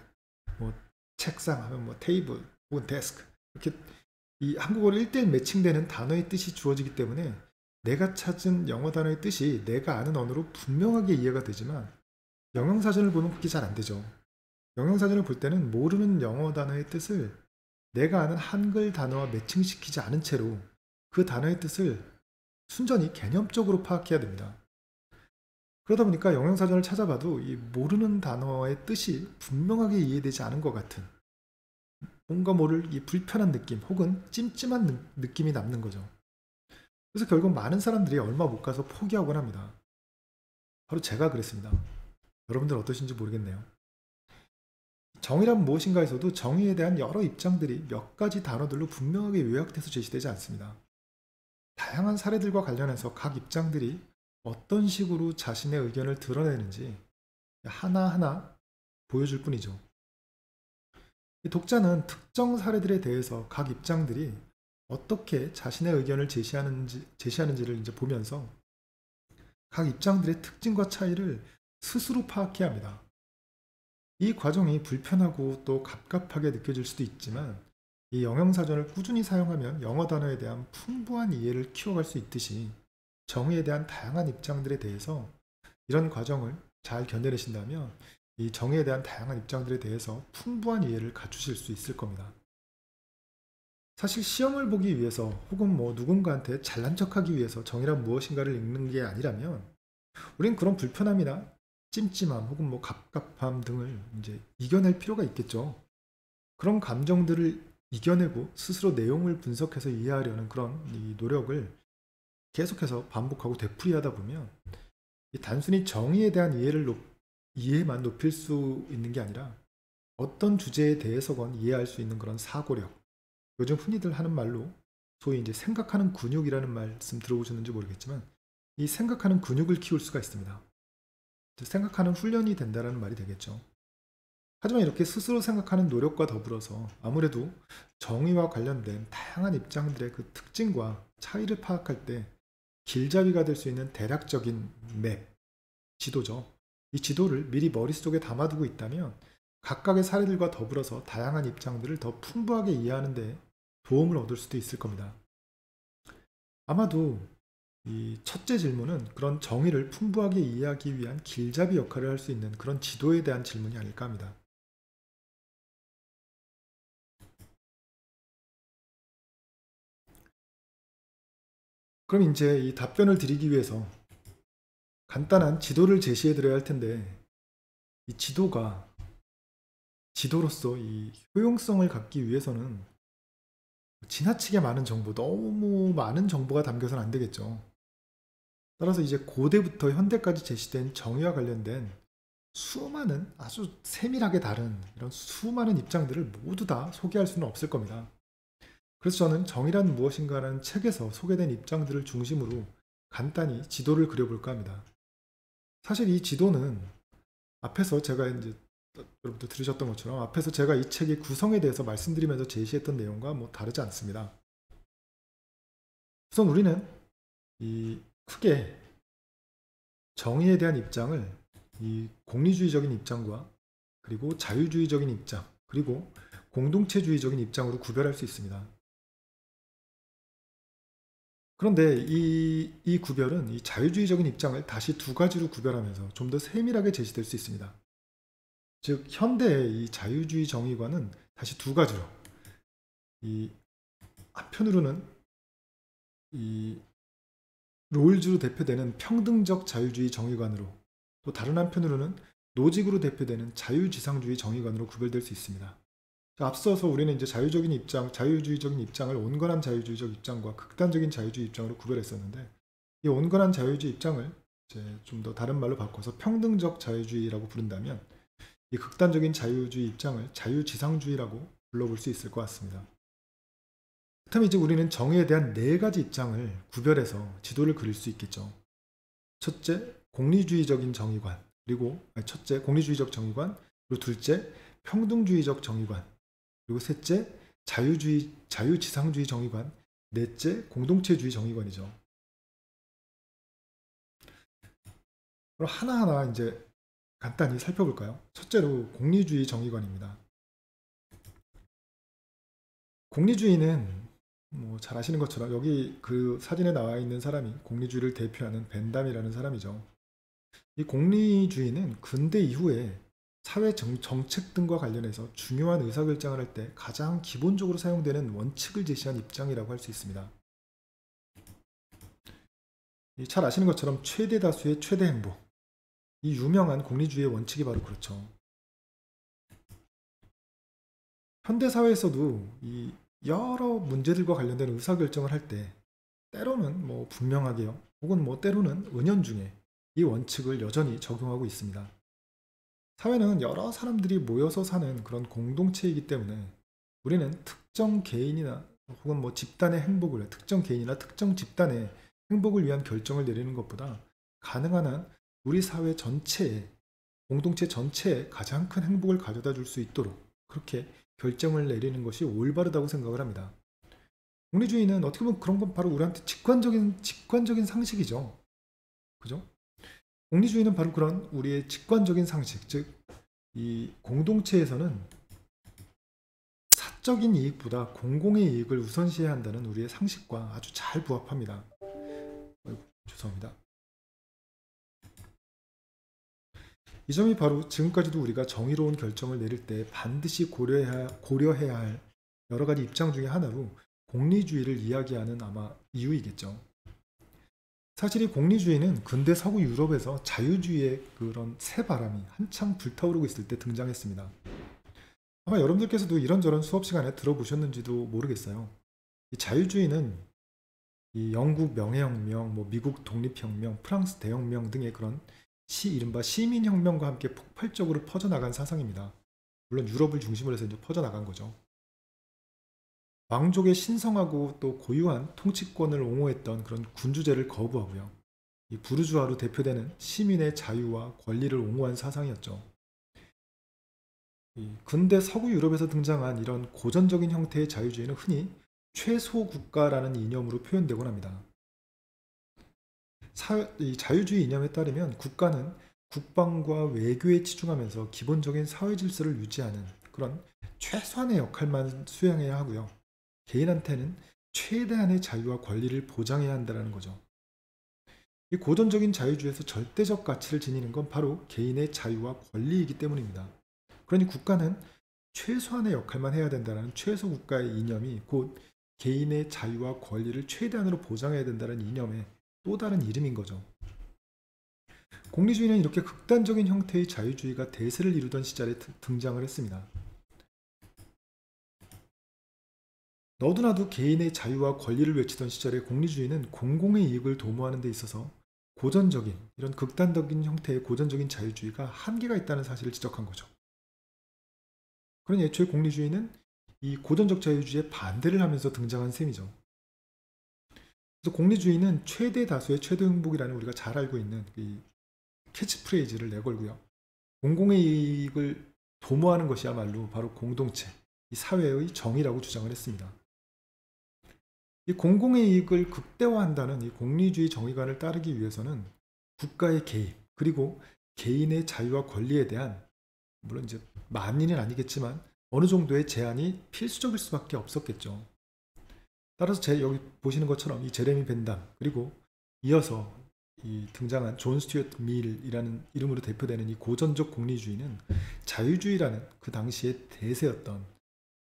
책상 하면 테이블 혹은 데스크, 이렇게 이 한국어로 1대1 매칭되는 단어의 뜻이 주어지기 때문에 내가 찾은 영어 단어의 뜻이 내가 아는 언어로 분명하게 이해가 되지만, 영영사전을 보면 그게 잘 안 되죠. 영영사전을 볼 때는 모르는 영어 단어의 뜻을 내가 아는 한글 단어와 매칭시키지 않은 채로 그 단어의 뜻을 순전히 개념적으로 파악해야 됩니다. 그러다 보니까 영영사전을 찾아봐도 이 모르는 단어의 뜻이 분명하게 이해되지 않은 것 같은, 뭔가 모를 이 불편한 느낌 혹은 찜찜한 느낌이 남는 거죠. 그래서 결국 많은 사람들이 얼마 못 가서 포기하곤 합니다. 바로 제가 그랬습니다. 여러분들 어떠신지 모르겠네요. 정의란 무엇인가에서도 정의에 대한 여러 입장들이 몇 가지 단어들로 분명하게 요약돼서 제시되지 않습니다. 다양한 사례들과 관련해서 각 입장들이 어떤 식으로 자신의 의견을 드러내는지 하나하나 보여줄 뿐이죠. 독자는 특정 사례들에 대해서 각 입장들이 어떻게 자신의 의견을 제시하는지를 이제 보면서 각 입장들의 특징과 차이를 스스로 파악해야 합니다. 이 과정이 불편하고 또 갑갑하게 느껴질 수도 있지만, 이 영영사전을 꾸준히 사용하면 영어 단어에 대한 풍부한 이해를 키워갈 수 있듯이 정의에 대한 다양한 입장들에 대해서 이런 과정을 잘 견뎌내신다면 이 정의에 대한 다양한 입장들에 대해서 풍부한 이해를 갖추실 수 있을 겁니다. 사실 시험을 보기 위해서 혹은 누군가한테 잘난 척하기 위해서 정의란 무엇인가를 읽는 게 아니라면, 우린 그런 불편함이나 찜찜함 혹은 갑갑함 등을 이제 이겨낼 필요가 있겠죠. 그런 감정들을 이겨내고 스스로 내용을 분석해서 이해하려는 그런 이 노력을 계속해서 반복하고 되풀이하다 보면 단순히 정의에 대한 이해만 높일 수 있는 게 아니라 어떤 주제에 대해서건 이해할 수 있는 그런 사고력, 요즘 흔히들 하는 말로 소위 이제 생각하는 근육이라는 말씀 들어보셨는지 모르겠지만, 이 생각하는 근육을 키울 수가 있습니다. 생각하는 훈련이 된다는 말이 되겠죠. 하지만 이렇게 스스로 생각하는 노력과 더불어서 아무래도 정의와 관련된 다양한 입장들의 그 특징과 차이를 파악할 때 길잡이가 될 수 있는 대략적인 지도죠. 이 지도를 미리 머릿속에 담아두고 있다면 각각의 사례들과 더불어서 다양한 입장들을 더 풍부하게 이해하는 데 도움을 얻을 수도 있을 겁니다. 아마도 이 첫째 질문은 그런 정의를 풍부하게 이해하기 위한 길잡이 역할을 할 수 있는 그런 지도에 대한 질문이 아닐까 합니다. 그럼 이제 이 답변을 드리기 위해서 간단한 지도를 제시해 드려야 할 텐데, 이 지도로서 이 효용성을 갖기 위해서는 지나치게 많은 정보, 너무 많은 정보가 담겨서는 안 되겠죠. 따라서 이제 고대부터 현대까지 제시된 정의와 관련된 수많은 아주 세밀하게 다른 이런 수많은 입장들을 모두 다 소개할 수는 없을 겁니다. 그래서 저는 정의란 무엇인가라는 책에서 소개된 입장들을 중심으로 간단히 지도를 그려볼까 합니다. 사실 이 지도는 앞에서 제가 이제 여러분도 들으셨던 것처럼 앞에서 제가 이 책의 구성에 대해서 말씀드리면서 제시했던 내용과 뭐 다르지 않습니다. 우선 우리는 이 크게 정의에 대한 입장을 이 공리주의적인 입장과 그리고 자유주의적인 입장 그리고 공동체주의적인 입장으로 구별할 수 있습니다. 그런데 이 구별은 이 자유주의적인 입장을 다시 두 가지로 구별하면서 좀 더 세밀하게 제시될 수 있습니다. 즉 현대의 이 자유주의 정의관은 다시 두 가지로 이 한편으로는 이 롤즈로 대표되는 평등적 자유주의 정의관으로 또 다른 한편으로는 노직으로 대표되는 자유지상주의 정의관으로 구별될 수 있습니다. 자, 앞서서 우리는 이제 자유적인 입장, 자유주의적인 입장을 온건한 자유주의적 입장과 극단적인 자유주의 입장으로 구별했었는데 이 온건한 자유주의 입장을 이제 좀 더 다른 말로 바꿔서 평등적 자유주의라고 부른다면 이 극단적인 자유주의 입장을 자유지상주의라고 불러볼 수 있을 것 같습니다. 그렇다면 이제 우리는 정의에 대한 네 가지 입장을 구별해서 지도를 그릴 수 있겠죠. 첫째, 공리주의적인 정의관, 그리고 첫째, 공리주의적 정의관, 그리고 둘째, 평등주의적 정의관, 그리고 셋째, 자유지상주의 정의관, 넷째, 공동체주의 정의관이죠. 그럼 하나하나 이제 간단히 살펴볼까요? 첫째로 공리주의 정의관입니다. 공리주의는 뭐 잘 아시는 것처럼 여기 그 사진에 나와 있는 사람이 공리주의를 대표하는 벤담이라는 사람이죠. 이 공리주의는 근대 이후에 사회 정책 등과 관련해서 중요한 의사결정을 할 때 가장 기본적으로 사용되는 원칙을 제시한 입장이라고 할 수 있습니다. 잘 아시는 것처럼 최대 다수의 최대 행복, 이 유명한 공리주의의 원칙이 바로 그렇죠. 현대사회에서도 이 여러 문제들과 관련된 의사결정을 할 때 때로는 뭐 분명하게요 혹은 뭐 때로는 은연중에 이 원칙을 여전히 적용하고 있습니다. 사회는 여러 사람들이 모여서 사는 그런 공동체이기 때문에 우리는 특정 개인이나 혹은 뭐 집단의 행복을 특정 개인이나 특정 집단의 행복을 위한 결정을 내리는 것보다 가능한 한 우리 사회 전체에 공동체 전체에 가장 큰 행복을 가져다 줄 수 있도록 그렇게 결정을 내리는 것이 올바르다고 생각을 합니다. 공리주의는 어떻게 보면 그런 건 바로 우리한테 직관적인 상식이죠. 그죠? 공리주의는 바로 그런 우리의 직관적인 상식, 즉 이 공동체에서는 사적인 이익보다 공공의 이익을 우선시해야 한다는 우리의 상식과 아주 잘 부합합니다. 죄송합니다. 이 점이 바로 지금까지도 우리가 정의로운 결정을 내릴 때 반드시 고려해야 할 여러 가지 입장 중에 하나로 공리주의를 이야기하는 아마 이유이겠죠. 사실 이 공리주의는 근대 서구 유럽에서 자유주의의 그런 새바람이 한창 불타오르고 있을 때 등장했습니다. 아마 여러분들께서도 이런저런 수업 시간에 들어보셨는지도 모르겠어요. 이 자유주의는 이 영국 명예혁명, 뭐 미국 독립혁명, 프랑스 대혁명 등의 그런 이른바 시민혁명과 함께 폭발적으로 퍼져나간 사상입니다. 물론 유럽을 중심으로 해서 이제 퍼져나간 거죠. 왕족의 신성하고 또 고유한 통치권을 옹호했던 그런 군주제를 거부하고요. 이 부르주아로 대표되는 시민의 자유와 권리를 옹호한 사상이었죠. 근대 서구 유럽에서 등장한 이런 고전적인 형태의 자유주의는 흔히 최소국가라는 이념으로 표현되곤 합니다. 이 자유주의 이념에 따르면 국가는 국방과 외교에 치중하면서 기본적인 사회 질서를 유지하는 그런 최소한의 역할만 수행해야 하고요. 개인한테는 최대한의 자유와 권리를 보장해야 한다는 거죠. 이 고전적인 자유주의에서 절대적 가치를 지니는 건 바로 개인의 자유와 권리이기 때문입니다. 그러니 국가는 최소한의 역할만 해야 된다는 최소국가의 이념이 곧 개인의 자유와 권리를 최대한으로 보장해야 된다는 이념의 또 다른 이름인 거죠. 공리주의는 이렇게 극단적인 형태의 자유주의가 대세를 이루던 시절에 등장을 했습니다. 너도나도 개인의 자유와 권리를 외치던 시절에 공리주의는 공공의 이익을 도모하는 데 있어서 고전적인 이런 극단적인 형태의 고전적인 자유주의가 한계가 있다는 사실을 지적한 거죠. 그런 애초에 공리주의는 이 고전적 자유주의에 반대를 하면서 등장한 셈이죠. 그래서 공리주의는 최대 다수의 최대 행복이라는 우리가 잘 알고 있는 이 캐치프레이즈를 내걸고요. 공공의 이익을 도모하는 것이야말로 바로 공동체, 이 사회의 정의라고 주장을 했습니다. 이 공공의 이익을 극대화한다는 이 공리주의 정의관을 따르기 위해서는 국가의 개입, 그리고 개인의 자유와 권리에 대한, 물론 이제 만인은 아니겠지만 어느 정도의 제한이 필수적일 수밖에 없었겠죠. 따라서 여기 보시는 것처럼 이 제레미 벤담, 그리고 이어서 이 등장한 존 스튜어트 밀이라는 이름으로 대표되는 이 고전적 공리주의는 자유주의라는 그 당시의 대세였던,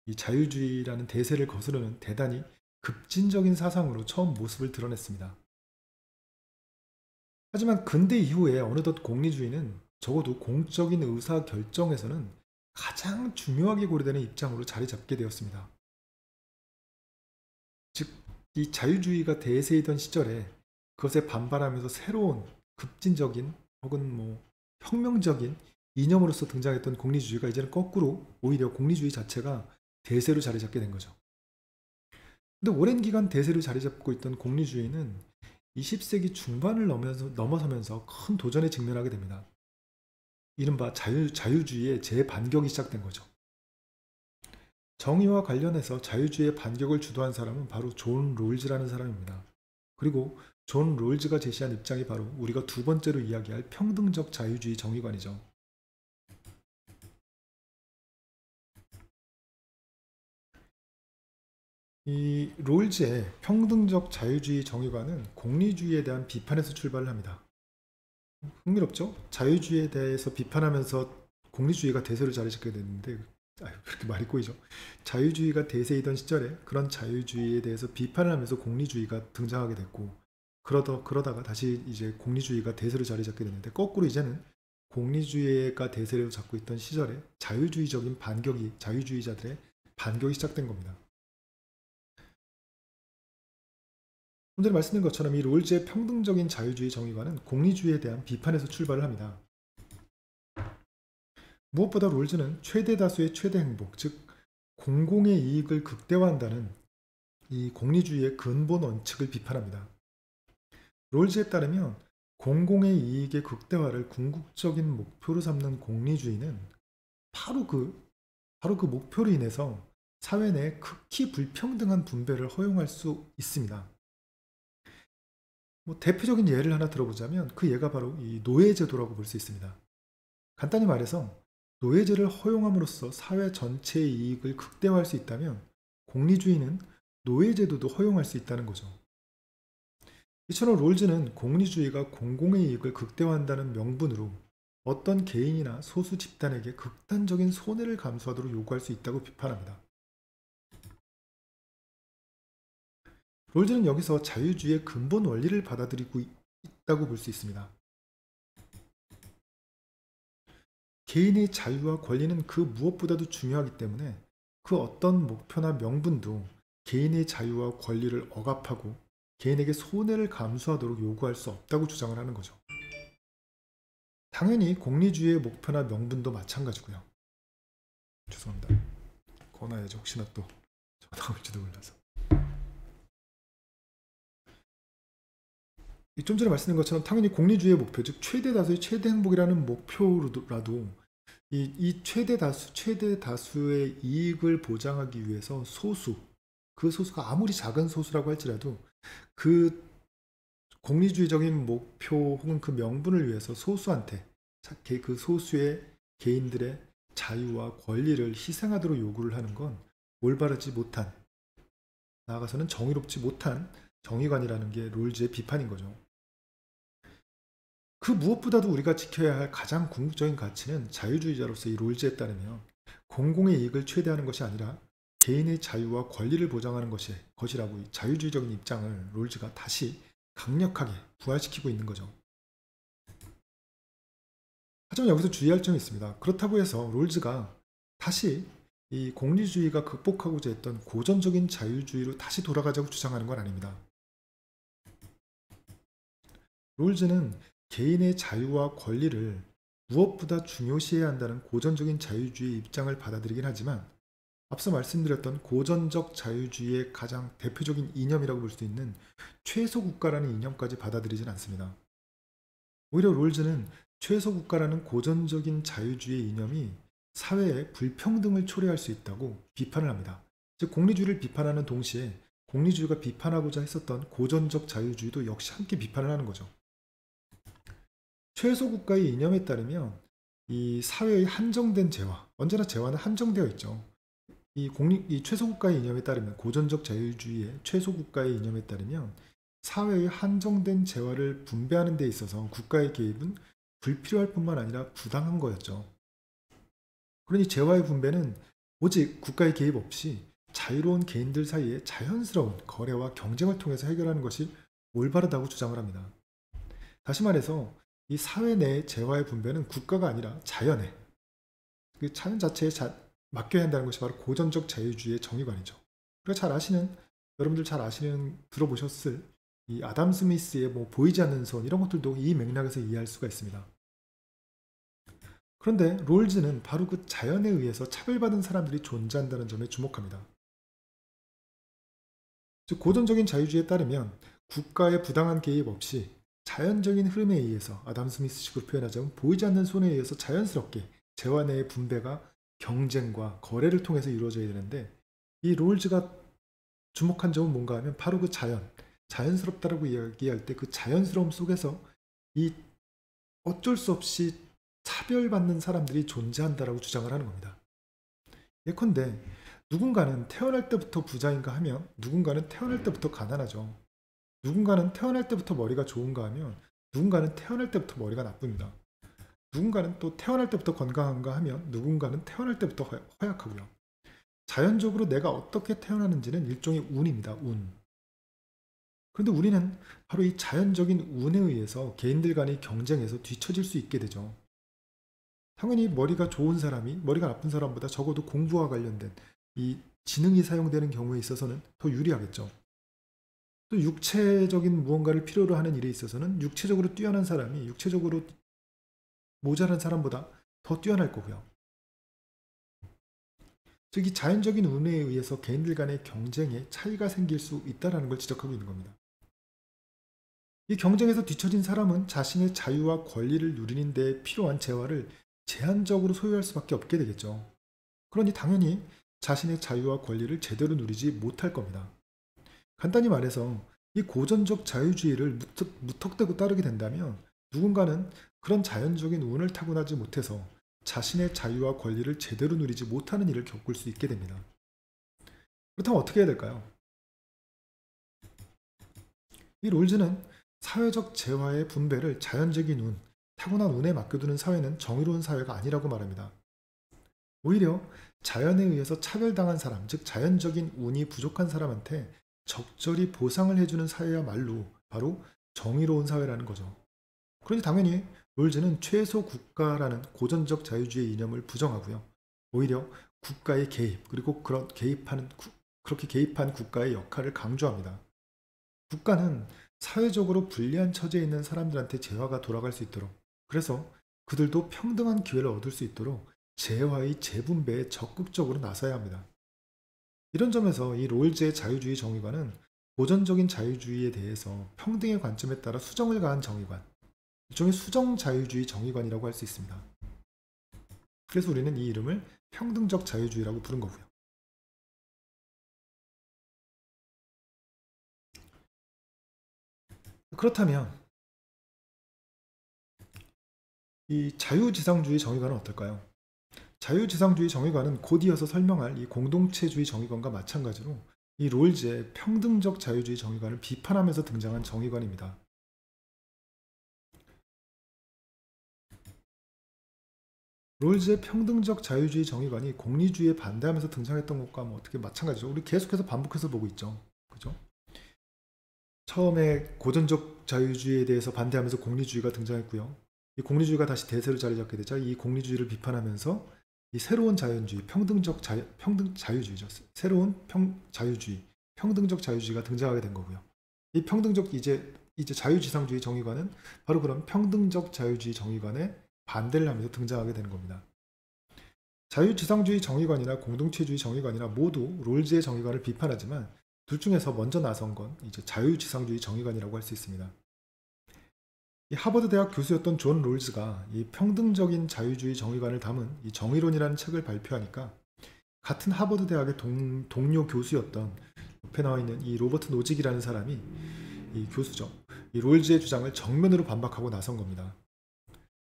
이 자유주의라는 대세를 거스르는 대단히 급진적인 사상으로 처음 모습을 드러냈습니다. 하지만 근대 이후에 어느덧 공리주의는 적어도 공적인 의사 결정에서는 가장 중요하게 고려되는 입장으로 자리 잡게 되었습니다. 즉, 이 자유주의가 대세이던 시절에 그것에 반발하면서 새로운 급진적인 혹은 혁명적인 이념으로서 등장했던 공리주의가 이제는 거꾸로 오히려 공리주의 자체가 대세로 자리 잡게 된 거죠. 근데 오랜 기간 대세로 자리 잡고 있던 공리주의는 20세기 중반을 넘어서면서 큰 도전에 직면하게 됩니다. 이른바 자유주의의 재반격이 시작된 거죠. 정의와 관련해서 자유주의의 반격을 주도한 사람은 바로 존 롤즈라는 사람입니다. 그리고 존 롤즈가 제시한 입장이 바로 우리가 두 번째로 이야기할 평등적 자유주의 정의관이죠. 이 롤즈의 평등적 자유주의 정의관은 공리주의에 대한 비판에서 출발을 합니다. 흥미롭죠? 자유주의에 대해서 비판하면서 공리주의가 대세로 자리 잡게 됐는데, 그렇게 말이 꼬이죠. 자유주의가 대세이던 시절에 그런 자유주의에 대해서 비판을 하면서 공리주의가 등장하게 됐고, 그러다가 다시 이제 공리주의가 대세로 자리 잡게 됐는데, 거꾸로 이제는 공리주의가 대세로 잡고 있던 시절에 자유주의적인 반격이, 자유주의자들의 반격이 시작된 겁니다. 좀 전에 말씀드린 것처럼 이 롤즈의 평등적인 자유주의 정의관은 공리주의에 대한 비판에서 출발을 합니다. 무엇보다 롤즈는 최대 다수의 최대 행복, 즉 공공의 이익을 극대화한다는 이 공리주의의 근본 원칙을 비판합니다. 롤즈에 따르면 공공의 이익의 극대화를 궁극적인 목표로 삼는 공리주의는 바로 그 목표로 인해서 사회 내 극히 불평등한 분배를 허용할 수 있습니다. 대표적인 예를 하나 들어보자면 그 예가 바로 이 노예제도라고 볼 수 있습니다. 간단히 말해서 노예제를 허용함으로써 사회 전체의 이익을 극대화할 수 있다면 공리주의는 노예제도도 허용할 수 있다는 거죠. 이처럼 롤즈는 공리주의가 공공의 이익을 극대화한다는 명분으로 어떤 개인이나 소수 집단에게 극단적인 손해를 감수하도록 요구할 수 있다고 비판합니다. 롤즈는 여기서 자유주의의 근본 원리를 받아들이고 있다고 볼 수 있습니다. 개인의 자유와 권리는 그 무엇보다도 중요하기 때문에 그 어떤 목표나 명분도 개인의 자유와 권리를 억압하고 개인에게 손해를 감수하도록 요구할 수 없다고 주장을 하는 거죠. 당연히 공리주의의 목표나 명분도 마찬가지고요. 죄송합니다. 권하야죠. 혹시나 또 전화 올지도 몰라서. 좀 전에 말씀드린 것처럼 당연히 공리주의의 목표, 즉 최대 다수의 최대 행복이라는 목표라도 이 최대 다수의 이익을 보장하기 위해서 그 소수가 아무리 작은 소수라고 할지라도 그 공리주의적인 목표 혹은 그 명분을 위해서 소수한테 그 소수의 개인들의 자유와 권리를 희생하도록 요구를 하는 건 올바르지 못한, 나아가서는 정의롭지 못한 정의관이라는 게 롤즈의 비판인 거죠. 그 무엇보다도 우리가 지켜야 할 가장 궁극적인 가치는 자유주의자로서 이 롤즈에 따르면 공공의 이익을 최대화하는 것이 아니라 개인의 자유와 권리를 보장하는 것이라고 이 자유주의적인 입장을 롤즈가 다시 강력하게 부활시키고 있는 거죠. 하지만 여기서 주의할 점이 있습니다. 그렇다고 해서 롤즈가 다시 이 공리주의가 극복하고자 했던 고전적인 자유주의로 다시 돌아가자고 주장하는 건 아닙니다. 롤즈는 개인의 자유와 권리를 무엇보다 중요시해야 한다는 고전적인 자유주의 입장을 받아들이긴 하지만 앞서 말씀드렸던 고전적 자유주의의 가장 대표적인 이념이라고 볼 수 있는 최소국가라는 이념까지 받아들이진 않습니다. 오히려 롤즈는 최소국가라는 고전적인 자유주의 이념이 사회의 불평등을 초래할 수 있다고 비판을 합니다. 즉 공리주의를 비판하는 동시에 공리주의가 비판하고자 했었던 고전적 자유주의도 역시 함께 비판을 하는 거죠. 최소국가의 이념에 따르면 이 사회의 한정된 재화, 언제나 재화는 한정되어 있죠. 이 최소국가의 이념에 따르면, 고전적 자유주의의 최소국가의 이념에 따르면 사회의 한정된 재화를 분배하는 데 있어서 국가의 개입은 불필요할 뿐만 아니라 부당한 거였죠. 그러니 재화의 분배는 오직 국가의 개입 없이 자유로운 개인들 사이의 자연스러운 거래와 경쟁을 통해서 해결하는 것이 올바르다고 주장을 합니다. 다시 말해서 이 사회 내의 재화의 분배는 국가가 아니라 자연에, 그 자연 자체에 맡겨야 한다는 것이 바로 고전적 자유주의의 정의관이죠. 그리고 여러분들 잘 아시는, 들어보셨을 이 아담 스미스의 보이지 않는 손, 이런 것들도 이 맥락에서 이해할 수가 있습니다. 그런데 롤즈는 바로 그 자연에 의해서 차별받은 사람들이 존재한다는 점에 주목합니다. 즉 고전적인 자유주의에 따르면 국가의 부당한 개입 없이 자연적인 흐름에 의해서, 아담 스미스식으로 표현하자면 보이지 않는 손에 의해서 자연스럽게 재화 내의 분배가 경쟁과 거래를 통해서 이루어져야 되는데, 이 롤즈가 주목한 점은 뭔가 하면 바로 그 자연스럽다라고 이야기할 때 그 자연스러움 속에서 이 어쩔 수 없이 차별받는 사람들이 존재한다라고 주장을 하는 겁니다. 예컨대 누군가는 태어날 때부터 부자인가 하면 누군가는 태어날 때부터 가난하죠. 누군가는 태어날 때부터 머리가 좋은가 하면 누군가는 태어날 때부터 머리가 나쁩니다. 누군가는 또 태어날 때부터 건강한가 하면 누군가는 태어날 때부터 허약하고요. 자연적으로 내가 어떻게 태어나는지는 일종의 운입니다. 운. 그런데 우리는 바로 이 자연적인 운에 의해서 개인들 간의 경쟁에서 뒤처질 수 있게 되죠. 당연히 머리가 좋은 사람이 머리가 나쁜 사람보다 적어도 공부와 관련된 이 지능이 사용되는 경우에 있어서는 더 유리하겠죠. 또 육체적인 무언가를 필요로 하는 일에 있어서는 육체적으로 뛰어난 사람이 육체적으로 모자란 사람보다 더 뛰어날 거고요. 즉 이 자연적인 운에 의해서 개인들 간의 경쟁에 차이가 생길 수 있다는 걸 지적하고 있는 겁니다. 이 경쟁에서 뒤처진 사람은 자신의 자유와 권리를 누리는 데 필요한 재화를 제한적으로 소유할 수밖에 없게 되겠죠. 그러니 당연히 자신의 자유와 권리를 제대로 누리지 못할 겁니다. 간단히 말해서 이 고전적 자유주의를 무턱대고 따르게 된다면 누군가는 그런 자연적인 운을 타고나지 못해서 자신의 자유와 권리를 제대로 누리지 못하는 일을 겪을 수 있게 됩니다. 그렇다면 어떻게 해야 될까요? 이 롤즈는 사회적 재화의 분배를 자연적인 운, 타고난 운에 맡겨두는 사회는 정의로운 사회가 아니라고 말합니다. 오히려 자연에 의해서 차별당한 사람, 즉 자연적인 운이 부족한 사람한테 적절히 보상을 해주는 사회야말로 바로 정의로운 사회라는 거죠. 그러니 당연히 롤즈는 최소 국가라는 고전적 자유주의 이념을 부정하고요. 오히려 국가의 개입, 그리고 그렇게 개입한 국가의 역할을 강조합니다. 국가는 사회적으로 불리한 처지에 있는 사람들한테 재화가 돌아갈 수 있도록, 그래서 그들도 평등한 기회를 얻을 수 있도록 재화의 재분배에 적극적으로 나서야 합니다. 이런 점에서 이 롤즈의 자유주의 정의관은 고전적인 자유주의에 대해서 평등의 관점에 따라 수정을 가한 정의관, 일종의 수정 자유주의 정의관이라고 할 수 있습니다. 그래서 우리는 이 이름을 평등적 자유주의라고 부른 거고요. 그렇다면 이 자유지상주의 정의관은 어떨까요? 자유지상주의 정의관은 곧 이어서 설명할 이 공동체주의 정의관과 마찬가지로 이 롤즈의 평등적 자유주의 정의관을 비판하면서 등장한 정의관입니다. 롤즈의 평등적 자유주의 정의관이 공리주의에 반대하면서 등장했던 것과 어떻게 마찬가지죠. 우리 계속해서 반복해서 보고 있죠. 그죠? 처음에 고전적 자유주의에 대해서 반대하면서 공리주의가 등장했고요. 이 공리주의가 다시 대세로 자리 잡게 되자 이 공리주의를 비판하면서 이 새로운 자연주의, 자유주의죠. 새로운 자유주의, 평등적 자유주의가 등장하게 된 거고요. 이 이제 자유지상주의 정의관은 바로 그런 평등적 자유주의 정의관에 반대를 하면서 등장하게 되는 겁니다. 자유지상주의 정의관이나 공동체주의 정의관이나 모두 롤즈의 정의관을 비판하지만 둘 중에서 먼저 나선 건 이제 자유지상주의 정의관이라고 할 수 있습니다. 이 하버드 대학 교수였던 존 롤즈가 이 평등적인 자유주의 정의관을 담은 이 정의론이라는 책을 발표하니까 같은 하버드 대학의 동료 교수였던 옆에 나와 있는 이 로버트 노직이라는 사람이 이 교수죠. 이 롤즈의 주장을 정면으로 반박하고 나선 겁니다.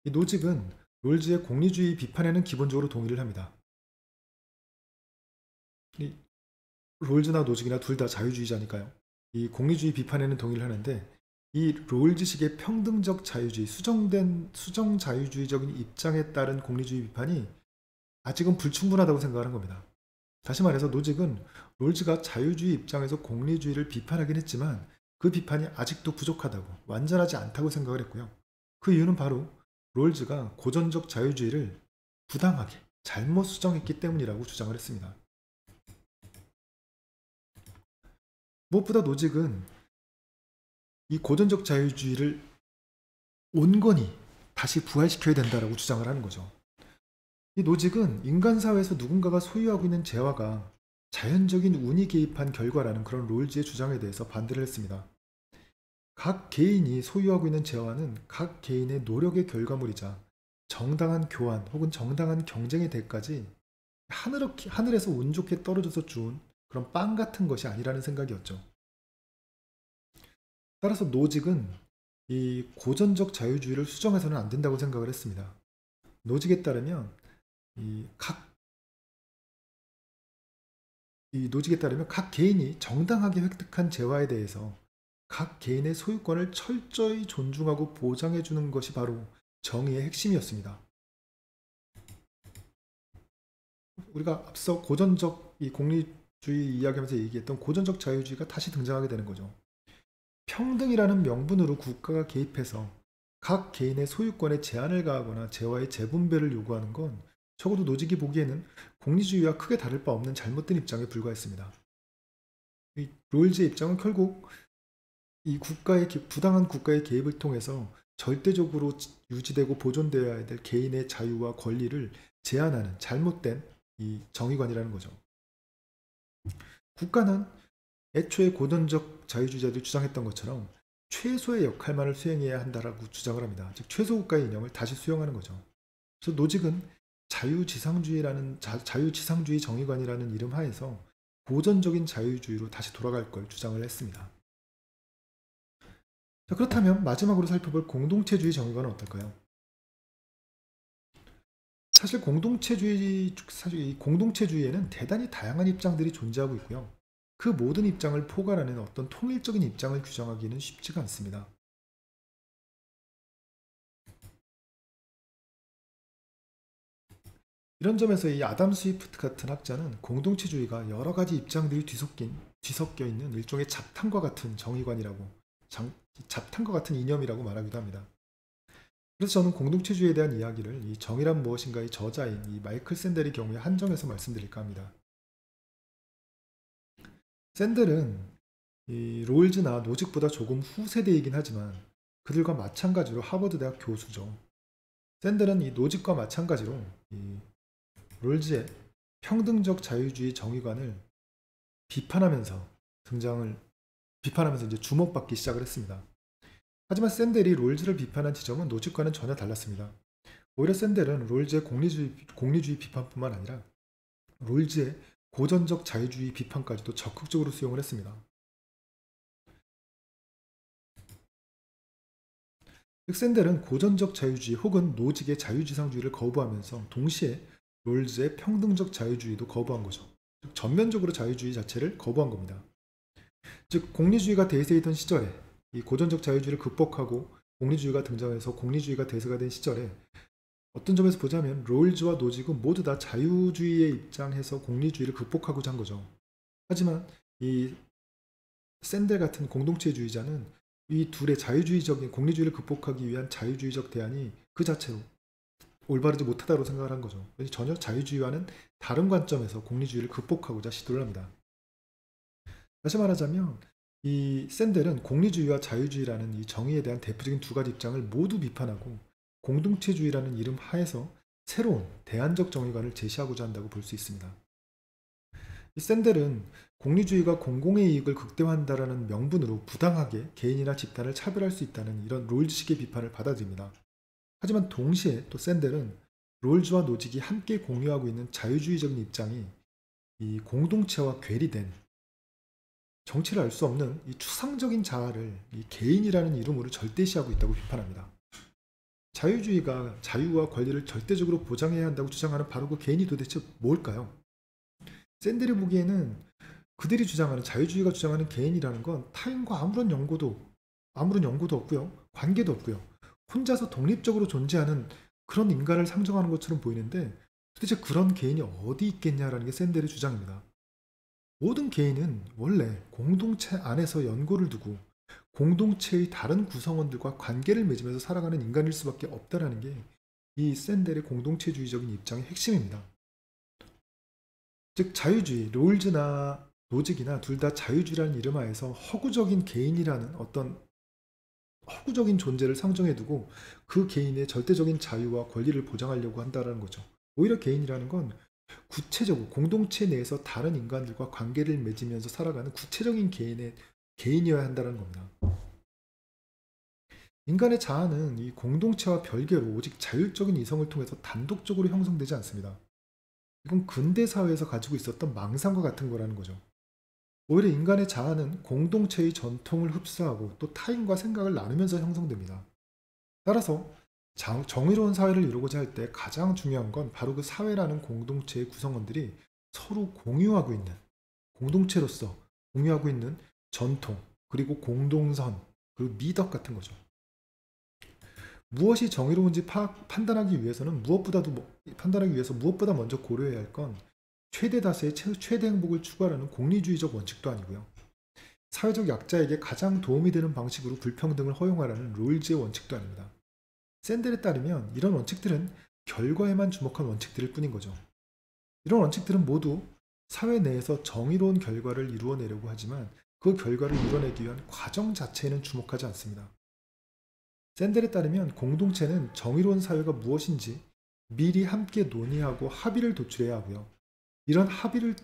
이 노직은 롤즈의 공리주의 비판에는 기본적으로 동의를 합니다. 이 롤즈나 노직이나 둘 다 자유주의자니까요. 이 공리주의 비판에는 동의를 하는데 이 롤즈식의 평등적 자유주의, 수정 자유주의적인 입장에 따른 공리주의 비판이 아직은 불충분하다고 생각하는 겁니다. 다시 말해서 노직은 롤즈가 자유주의 입장에서 공리주의를 비판하긴 했지만 그 비판이 아직도 부족하다고, 완전하지 않다고 생각을 했고요. 그 이유는 바로 롤즈가 고전적 자유주의를 부당하게 잘못 수정했기 때문이라고 주장을 했습니다. 무엇보다 노직은 이 고전적 자유주의를 온건히 다시 부활시켜야 된다라고 주장을 하는 거죠. 이 노직은 인간 사회에서 누군가가 소유하고 있는 재화가 자연적인 운이 개입한 결과라는 그런 롤즈의 주장에 대해서 반대를 했습니다. 각 개인이 소유하고 있는 재화는 각 개인의 노력의 결과물이자 정당한 교환 혹은 정당한 경쟁의 대가지 하늘에서 운 좋게 떨어져서 준 그런 빵 같은 것이 아니라는 생각이었죠. 따라서 노직은 이 고전적 자유주의를 수정해서는 안 된다고 생각을 했습니다. 노직에 따르면 노직에 따르면 각 개인이 정당하게 획득한 재화에 대해서 각 개인의 소유권을 철저히 존중하고 보장해 주는 것이 바로 정의의 핵심이었습니다. 우리가 앞서 고전적 이 공리주의 이야기하면서 얘기했던 고전적 자유주의가 다시 등장하게 되는 거죠. 평등이라는 명분으로 국가가 개입해서 각 개인의 소유권에 제한을 가하거나 재화의 재분배를 요구하는 건 적어도 노직이 보기에는 공리주의와 크게 다를 바 없는 잘못된 입장에 불과했습니다. 이 롤즈의 입장은 결국 이 부당한 국가의 개입을 통해서 절대적으로 유지되고 보존되어야 될 개인의 자유와 권리를 제한하는 잘못된 이 정의관이라는 거죠. 국가는 애초에 고전적 자유주의자들이 주장했던 것처럼 최소의 역할만을 수행해야 한다라고 주장을 합니다. 즉 최소국가의 이념을 다시 수용하는 거죠. 그래서 노직은 자유지상주의 정의관이라는 이름 하에서 고전적인 자유주의로 다시 돌아갈 걸 주장을 했습니다. 자, 그렇다면 마지막으로 살펴볼 공동체주의 정의관은 어떨까요? 사실 공동체주의에는 대단히 다양한 입장들이 존재하고 있고요. 그 모든 입장을 포괄하는 어떤 통일적인 입장을 규정하기는 쉽지가 않습니다. 이런 점에서 이 아담 스위프트 같은 학자는 공동체주의가 여러 가지 입장들이 뒤섞여 있는 일종의 잡탕과 같은 정의관이라고, 잡탕과 같은 이념이라고 말하기도 합니다. 그래서 저는 공동체주의에 대한 이야기를 이 정의란 무엇인가의 저자인 이 마이클 샌델의 경우에 한정해서 말씀드릴까 합니다. 샌델은 이 롤즈나 노직보다 조금 후세대이긴 하지만 그들과 마찬가지로 하버드 대학 교수죠. 샌델은 이 노직과 마찬가지로 이 롤즈의 평등적 자유주의 정의관을 비판하면서 이제 주목받기 시작을 했습니다. 하지만 샌델이 롤즈를 비판한 지점은 노직과는 전혀 달랐습니다. 오히려 샌델은 롤즈의 공리주의 비판뿐만 아니라 롤즈의 고전적 자유주의 비판까지도 적극적으로 수용을 했습니다. 즉 샌델은 고전적 자유주의 혹은 노직의 자유지상주의를 거부하면서 동시에 롤즈의 평등적 자유주의도 거부한 거죠. 즉 전면적으로 자유주의 자체를 거부한 겁니다. 즉 공리주의가 대세이던 시절에 이 고전적 자유주의를 극복하고 공리주의가 등장해서 공리주의가 대세가 된 시절에 어떤 점에서 보자면 롤즈와 노직은 모두 다 자유주의의 입장에서 공리주의를 극복하고자 한 거죠. 하지만 이 샌델 같은 공동체주의자는 이 둘의 자유주의적인 공리주의를 극복하기 위한 자유주의적 대안이 그 자체로 올바르지 못하다고 생각을 한 거죠. 전혀 자유주의와는 다른 관점에서 공리주의를 극복하고자 시도를 합니다. 다시 말하자면 이 샌델은 공리주의와 자유주의라는 이 정의에 대한 대표적인 두 가지 입장을 모두 비판하고 공동체주의라는 이름 하에서 새로운 대안적 정의관을 제시하고자 한다고 볼 수 있습니다. 이 샌델은 공리주의가 공공의 이익을 극대화한다라는 명분으로 부당하게 개인이나 집단을 차별할 수 있다는 이런 롤즈식의 비판을 받아들입니다. 하지만 동시에 또 샌델은 롤즈와 노직이 함께 공유하고 있는 자유주의적인 입장이 이 공동체와 괴리된 정체를 알 수 없는 이 추상적인 자아를 이 개인이라는 이름으로 절대시하고 있다고 비판합니다. 자유주의가 자유와 권리를 절대적으로 보장해야 한다고 주장하는 바로 그 개인이 도대체 뭘까요? 샌델이 보기에는 그들이 주장하는 자유주의가 주장하는 개인이라는 건 타인과 아무런 연고도 없고요. 관계도 없고요. 혼자서 독립적으로 존재하는 그런 인간을 상정하는 것처럼 보이는데 도대체 그런 개인이 어디 있겠냐라는 게 샌델의 주장입니다. 모든 개인은 원래 공동체 안에서 연고를 두고 공동체의 다른 구성원들과 관계를 맺으면서 살아가는 인간일 수밖에 없다라는 게 이 샌델의 공동체주의적인 입장의 핵심입니다. 즉 자유주의, 롤즈나 노직이나 둘 다 자유주의라는 이름 하에서 허구적인 개인이라는 어떤 허구적인 존재를 상정해 두고 그 개인의 절대적인 자유와 권리를 보장하려고 한다는 거죠. 오히려 개인이라는 건 구체적으로 공동체 내에서 다른 인간들과 관계를 맺으면서 살아가는 구체적인 개인이어야 한다는 겁니다. 인간의 자아는 이 공동체와 별개로 오직 자율적인 이성을 통해서 단독적으로 형성되지 않습니다. 이건 근대 사회에서 가지고 있었던 망상과 같은 거라는 거죠. 오히려 인간의 자아는 공동체의 전통을 흡수하고 또 타인과 생각을 나누면서 형성됩니다. 따라서 정의로운 사회를 이루고자 할 때 가장 중요한 건 바로 그 사회라는 공동체의 구성원들이 서로 공유하고 있는 공동체로서 공유하고 있는 전통 그리고 공동선 그 미덕 같은 거죠. 무엇이 정의로운지 판단하기 위해서는 판단하기 위해서 무엇보다 먼저 고려해야 할 건 최대 다수의 최대 행복을 추구하라는 공리주의적 원칙도 아니고요. 사회적 약자에게 가장 도움이 되는 방식으로 불평등을 허용하라는 롤즈의 원칙도 아닙니다. 샌델에 따르면 이런 원칙들은 결과에만 주목한 원칙들일 뿐인 거죠. 이런 원칙들은 모두 사회 내에서 정의로운 결과를 이루어내려고 하지만 그 결과를 이뤄내기 위한 과정 자체에는 주목하지 않습니다. 샌델에 따르면 공동체는 정의로운 사회가 무엇인지 미리 함께 논의하고 합의를 도출해야 하고요. 이런 합의를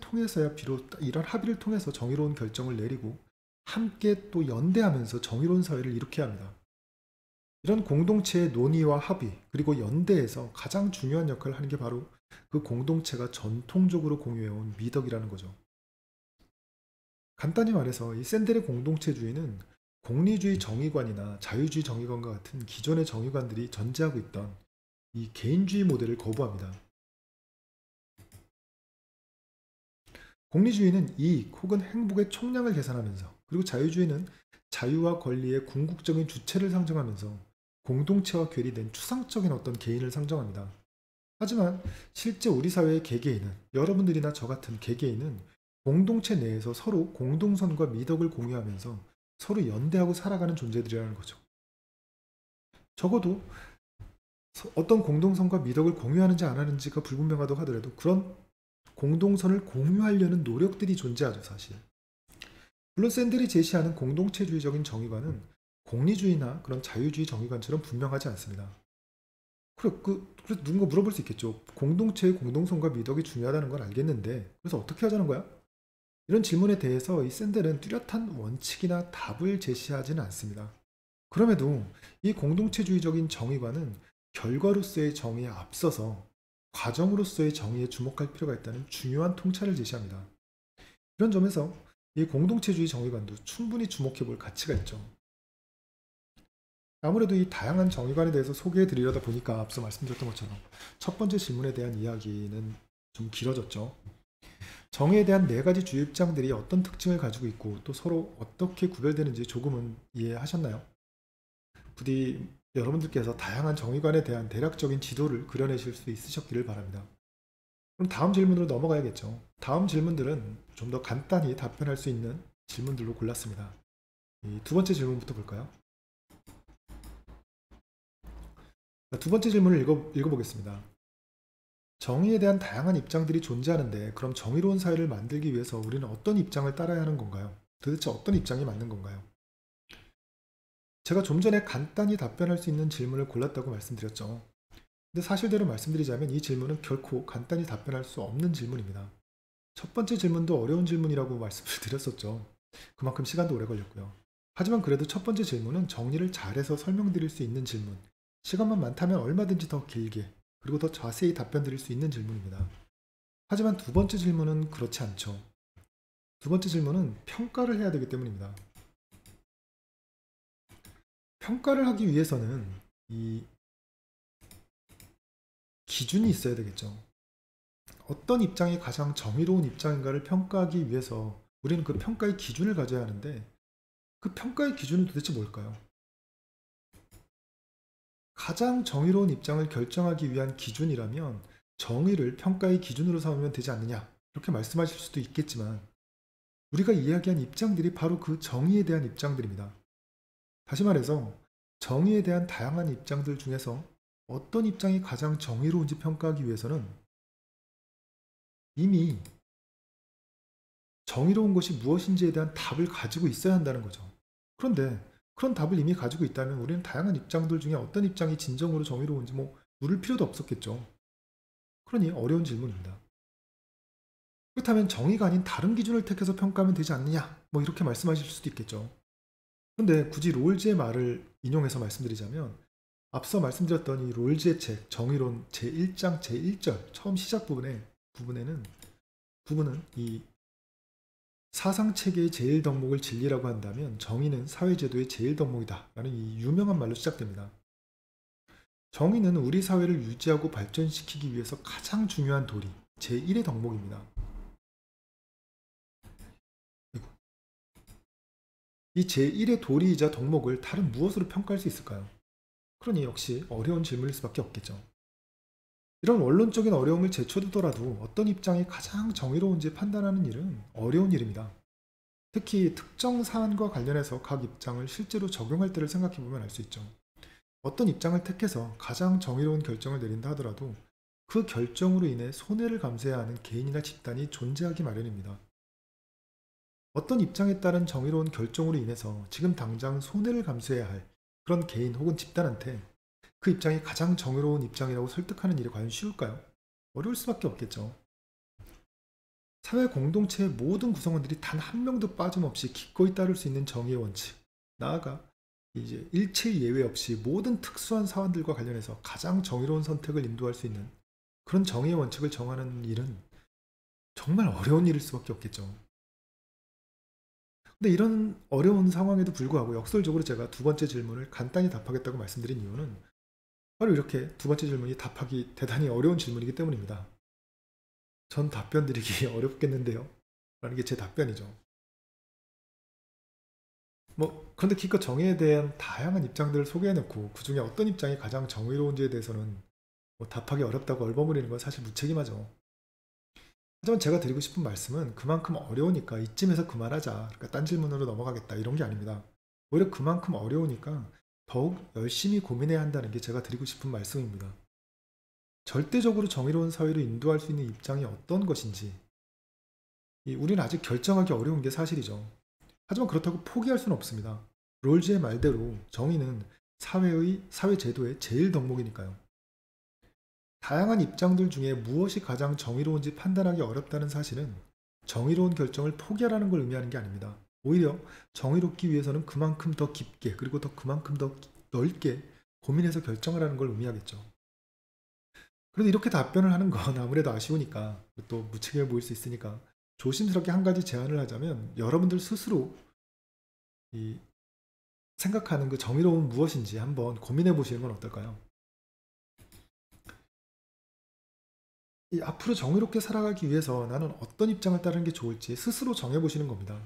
통해서 정의로운 결정을 내리고 함께 또 연대하면서 정의로운 사회를 일으켜야 합니다. 이런 공동체의 논의와 합의 그리고 연대에서 가장 중요한 역할을 하는 게 바로 그 공동체가 전통적으로 공유해온 미덕이라는 거죠. 간단히 말해서 이 샌델의 공동체주의는 공리주의 정의관이나 자유주의 정의관과 같은 기존의 정의관들이 전제하고 있던 이 개인주의 모델을 거부합니다. 공리주의는 이익 혹은 행복의 총량을 계산하면서 그리고 자유주의는 자유와 권리의 궁극적인 주체를 상정하면서 공동체와 괴리된 추상적인 어떤 개인을 상정합니다. 하지만 실제 우리 사회의 개개인은 여러분들이나 저 같은 개개인은 공동체 내에서 서로 공동선과 미덕을 공유하면서 서로 연대하고 살아가는 존재들이라는 거죠. 적어도 어떤 공동선과 미덕을 공유하는지 안 하는지가 불분명하다고 하더라도 그런 공동선을 공유하려는 노력들이 존재하죠, 사실. 물론 샌델이 제시하는 공동체주의적인 정의관은 공리주의나 그런 자유주의 정의관처럼 분명하지 않습니다. 그래서 누군가 물어볼 수 있겠죠. 공동체의 공동선과 미덕이 중요하다는 걸 알겠는데 그래서 어떻게 하자는 거야? 이런 질문에 대해서 이 샌델은 뚜렷한 원칙이나 답을 제시하지는 않습니다. 그럼에도 이 공동체주의적인 정의관은 결과로서의 정의에 앞서서 과정으로서의 정의에 주목할 필요가 있다는 중요한 통찰을 제시합니다. 이런 점에서 이 공동체주의 정의관도 충분히 주목해 볼 가치가 있죠. 아무래도 이 다양한 정의관에 대해서 소개해 드리려다 보니까 앞서 말씀드렸던 것처럼 첫 번째 질문에 대한 이야기는 좀 길어졌죠. 정의에 대한 네 가지 주요 입장들이 어떤 특징을 가지고 있고 또 서로 어떻게 구별되는지 조금은 이해하셨나요? 부디 여러분들께서 다양한 정의관에 대한 대략적인 지도를 그려내실 수 있으셨기를 바랍니다. 그럼 다음 질문으로 넘어가야겠죠. 다음 질문들은 좀 더 간단히 답변할 수 있는 질문들로 골랐습니다. 이 두 번째 질문부터 볼까요? 두 번째 질문을 읽어보겠습니다. 정의에 대한 다양한 입장들이 존재하는데 그럼 정의로운 사회를 만들기 위해서 우리는 어떤 입장을 따라야 하는 건가요? 도대체 어떤 입장이 맞는 건가요? 제가 좀 전에 간단히 답변할 수 있는 질문을 골랐다고 말씀드렸죠. 근데 사실대로 말씀드리자면 이 질문은 결코 간단히 답변할 수 없는 질문입니다. 첫 번째 질문도 어려운 질문이라고 말씀을 드렸었죠. 그만큼 시간도 오래 걸렸고요. 하지만 그래도 첫 번째 질문은 정리를 잘해서 설명드릴 수 있는 질문, 시간만 많다면 얼마든지 더 길게 그리고 더 자세히 답변 드릴 수 있는 질문입니다. 하지만 두 번째 질문은 그렇지 않죠. 두 번째 질문은 평가를 해야 되기 때문입니다. 평가를 하기 위해서는 이 기준이 있어야 되겠죠. 어떤 입장이 가장 정의로운 입장인가를 평가하기 위해서 우리는 그 평가의 기준을 가져야 하는데 그 평가의 기준은 도대체 뭘까요? 가장 정의로운 입장을 결정하기 위한 기준이라면 정의를 평가의 기준으로 삼으면 되지 않느냐 이렇게 말씀하실 수도 있겠지만 우리가 이야기한 입장들이 바로 그 정의에 대한 입장들입니다. 다시 말해서 정의에 대한 다양한 입장들 중에서 어떤 입장이 가장 정의로운지 평가하기 위해서는 이미 정의로운 것이 무엇인지에 대한 답을 가지고 있어야 한다는 거죠. 그런데 그런 답을 이미 가지고 있다면 우리는 다양한 입장들 중에 어떤 입장이 진정으로 정의로운지 물을 필요도 없었겠죠. 그러니 어려운 질문입니다. 그렇다면 정의가 아닌 다른 기준을 택해서 평가하면 되지 않느냐 이렇게 말씀하실 수도 있겠죠. 그런데 굳이 롤즈의 말을 인용해서 말씀드리자면 앞서 말씀드렸던 이 롤즈의 책 정의론 제1장 제1절 처음 시작 부분은 이 사상체계의 제일 덕목을 진리라고 한다면 정의는 사회제도의 제일 덕목이다 라는 이 유명한 말로 시작됩니다. 정의는 우리 사회를 유지하고 발전시키기 위해서 가장 중요한 도리 제1의 덕목입니다. 이 제1의 도리이자 덕목을 다른 무엇으로 평가할 수 있을까요? 그러니 역시 어려운 질문일 수밖에 없겠죠. 이런 원론적인 어려움을 제쳐두더라도 어떤 입장이 가장 정의로운지 판단하는 일은 어려운 일입니다. 특히 특정 사안과 관련해서 각 입장을 실제로 적용할 때를 생각해보면 알 수 있죠. 어떤 입장을 택해서 가장 정의로운 결정을 내린다 하더라도 그 결정으로 인해 손해를 감수해야 하는 개인이나 집단이 존재하기 마련입니다. 어떤 입장에 따른 정의로운 결정으로 인해서 지금 당장 손해를 감수해야 할 그런 개인 혹은 집단한테 그 입장이 가장 정의로운 입장이라고 설득하는 일이 과연 쉬울까요? 어려울 수밖에 없겠죠. 사회 공동체의 모든 구성원들이 단 한 명도 빠짐없이 기꺼이 따를 수 있는 정의의 원칙, 나아가 이제 일체 예외 없이 모든 특수한 사안들과 관련해서 가장 정의로운 선택을 인도할 수 있는 그런 정의의 원칙을 정하는 일은 정말 어려운 일일 수밖에 없겠죠. 근데 이런 어려운 상황에도 불구하고 역설적으로 제가 두 번째 질문을 간단히 답하겠다고 말씀드린 이유는 바로 이렇게 두 번째 질문이 답하기 대단히 어려운 질문이기 때문입니다. 전 답변 드리기 어렵겠는데요? 라는 게 제 답변이죠. 그런데 기껏 정의에 대한 다양한 입장들을 소개해놓고 그 중에 어떤 입장이 가장 정의로운지에 대해서는 답하기 어렵다고 얼버무리는 건 사실 무책임하죠. 하지만 제가 드리고 싶은 말씀은 그만큼 어려우니까 이쯤에서 그만하자. 그러니까 딴 질문으로 넘어가겠다. 이런 게 아닙니다. 오히려 그만큼 어려우니까 더욱 열심히 고민해야 한다는 게 제가 드리고 싶은 말씀입니다. 절대적으로 정의로운 사회로 인도할 수 있는 입장이 어떤 것인지 우리는 아직 결정하기 어려운 게 사실이죠. 하지만 그렇다고 포기할 수는 없습니다. 롤즈의 말대로 정의는 사회 제도의 제일 덕목이니까요. 다양한 입장들 중에 무엇이 가장 정의로운지 판단하기 어렵다는 사실은 정의로운 결정을 포기하라는 걸 의미하는 게 아닙니다. 오히려 정의롭기 위해서는 그만큼 더 깊게 그리고 그만큼 더 넓게 고민해서 결정하라는 걸 의미하겠죠. 그래도 이렇게 답변을 하는 건 아무래도 아쉬우니까 또 무책임해 보일 수 있으니까 조심스럽게 한 가지 제안을 하자면 여러분들 스스로 생각하는 그 정의로움은 무엇인지 한번 고민해 보시는 건 어떨까요? 앞으로 정의롭게 살아가기 위해서 나는 어떤 입장을 따르는 게 좋을지 스스로 정해보시는 겁니다.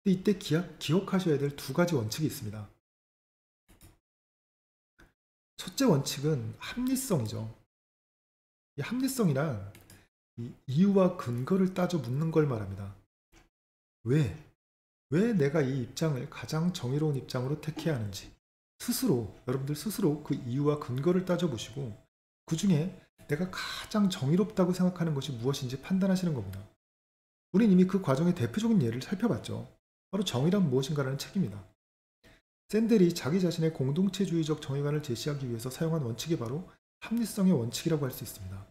근데 이때 기억하셔야 될 두 가지 원칙이 있습니다. 첫째 원칙은 합리성이죠. 이 합리성이란 이유와 근거를 따져 묻는 걸 말합니다. 왜 내가 이 입장을 가장 정의로운 입장으로 택해야 하는지 여러분들 스스로 그 이유와 근거를 따져보시고 그 중에 내가 가장 정의롭다고 생각하는 것이 무엇인지 판단하시는 겁니다. 우린 이미 그 과정의 대표적인 예를 살펴봤죠. 바로 정의란 무엇인가라는 책입니다. 샌델이 자기 자신의 공동체주의적 정의관을 제시하기 위해서 사용한 원칙이 바로 합리성의 원칙이라고 할 수 있습니다.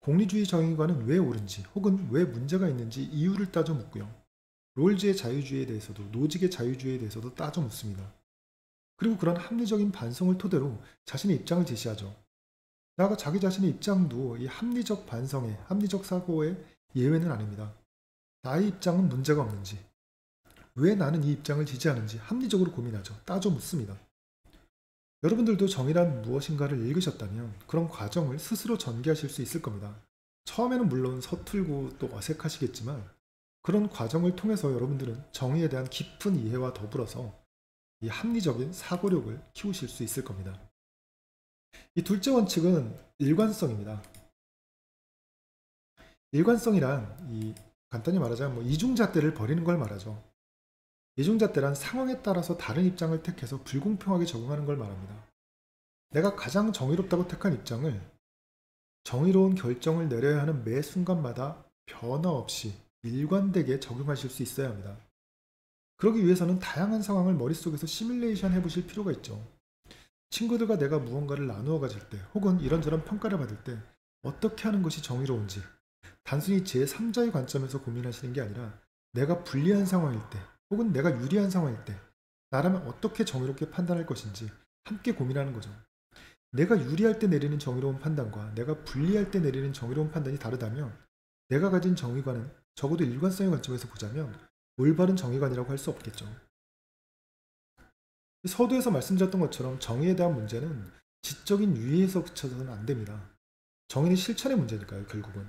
공리주의 정의관은 왜 옳은지 혹은 왜 문제가 있는지 이유를 따져 묻고요. 롤즈의 자유주의에 대해서도 노직의 자유주의에 대해서도 따져 묻습니다. 그리고 그런 합리적인 반성을 토대로 자신의 입장을 제시하죠. 나아가 자기 자신의 입장도 이 합리적 반성에, 합리적 사고의 예외는 아닙니다. 나의 입장은 문제가 없는지, 왜 나는 이 입장을 지지하는지 합리적으로 고민하죠. 따져 묻습니다. 여러분들도 정의란 무엇인가를 읽으셨다면 그런 과정을 스스로 전개하실 수 있을 겁니다. 처음에는 물론 서툴고 또 어색하시겠지만 그런 과정을 통해서 여러분들은 정의에 대한 깊은 이해와 더불어서 이 합리적인 사고력을 키우실 수 있을 겁니다. 이 둘째 원칙은 일관성입니다. 일관성이란 간단히 말하자면 이중잣대를 버리는 걸 말하죠. 이중잣대란 상황에 따라서 다른 입장을 택해서 불공평하게 적용하는 걸 말합니다. 내가 가장 정의롭다고 택한 입장을 정의로운 결정을 내려야 하는 매 순간마다 변화 없이 일관되게 적용하실 수 있어야 합니다. 그러기 위해서는 다양한 상황을 머릿속에서 시뮬레이션 해보실 필요가 있죠. 친구들과 내가 무언가를 나누어 가질 때 혹은 이런저런 평가를 받을 때 어떻게 하는 것이 정의로운지 단순히 제3자의 관점에서 고민하시는 게 아니라 내가 불리한 상황일 때 혹은 내가 유리한 상황일 때 나라면 어떻게 정의롭게 판단할 것인지 함께 고민하는 거죠. 내가 유리할 때 내리는 정의로운 판단과 내가 불리할 때 내리는 정의로운 판단이 다르다면 내가 가진 정의관은 적어도 일관성의 관점에서 보자면 올바른 정의관이라고 할 수 없겠죠. 서두에서 말씀드렸던 것처럼 정의에 대한 문제는 지적인 유의에서 그쳐서는 안 됩니다. 정의는 실천의 문제니까요, 결국은.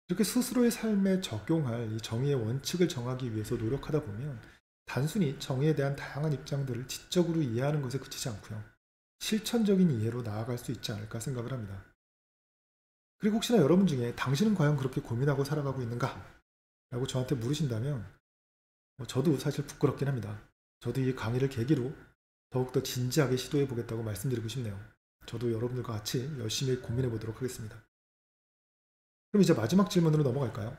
이렇게 스스로의 삶에 적용할 이 정의의 원칙을 정하기 위해서 노력하다 보면 단순히 정의에 대한 다양한 입장들을 지적으로 이해하는 것에 그치지 않고요. 실천적인 이해로 나아갈 수 있지 않을까 생각을 합니다. 그리고 혹시나 여러분 중에 당신은 과연 그렇게 고민하고 살아가고 있는가? 라고 저한테 물으신다면 저도 사실 부끄럽긴 합니다. 저도 이 강의를 계기로 더욱더 진지하게 시도해 보겠다고 말씀드리고 싶네요. 저도 여러분들과 같이 열심히 고민해 보도록 하겠습니다. 그럼 이제 마지막 질문으로 넘어갈까요?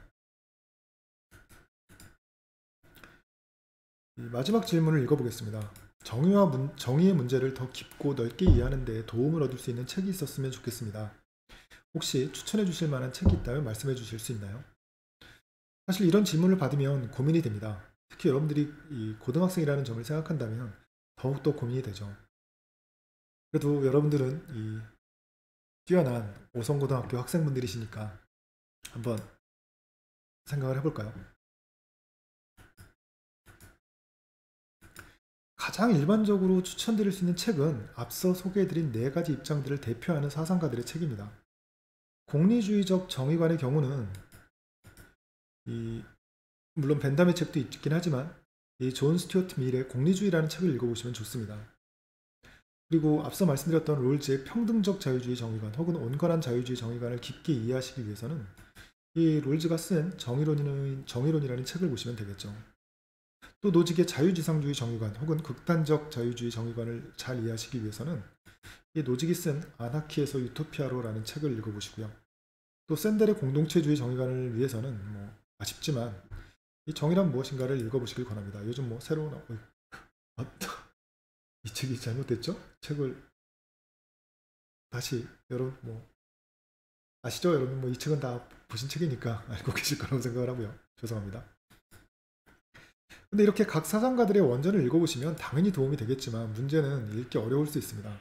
이 마지막 질문을 읽어보겠습니다. 정의의 문제를 더 깊고 넓게 이해하는 데 도움을 얻을 수 있는 책이 있었으면 좋겠습니다. 혹시 추천해 주실 만한 책이 있다면 말씀해 주실 수 있나요? 사실 이런 질문을 받으면 고민이 됩니다. 특히 여러분들이 이 고등학생이라는 점을 생각한다면 더욱더 고민이 되죠. 그래도 여러분들은 이 뛰어난 오성고등학교 학생분들이시니까 한번 생각을 해볼까요? 가장 일반적으로 추천드릴 수 있는 책은 앞서 소개해드린 4가지 입장들을 대표하는 사상가들의 책입니다. 공리주의적 정의관의 경우는 물론 벤담의 책도 있긴 하지만 이 존 스튜어트 밀의 공리주의라는 책을 읽어보시면 좋습니다. 그리고 앞서 말씀드렸던 롤즈의 평등적 자유주의 정의관 혹은 온건한 자유주의 정의관을 깊게 이해하시기 위해서는 이 롤즈가 쓴 정의론이라는 책을 보시면 되겠죠. 또 노직의 자유지상주의 정의관 혹은 극단적 자유주의 정의관을 잘 이해하시기 위해서는 이 노직이 쓴 아나키에서 유토피아로라는 책을 읽어보시고요. 또 샌델의 공동체주의 정의관을 위해서는 아쉽지만 이 정의란 무엇인가를 읽어보시길 권합니다. 요즘 새로 나온 이 책이 잘못됐죠? 책을 다시 여러분 아시죠? 여러분 이 책은 다 보신 책이니까 알고 계실 거라고 생각을 하고요. 죄송합니다. 근데 이렇게 각 사상가들의 원전을 읽어보시면 당연히 도움이 되겠지만 문제는 읽기 어려울 수 있습니다.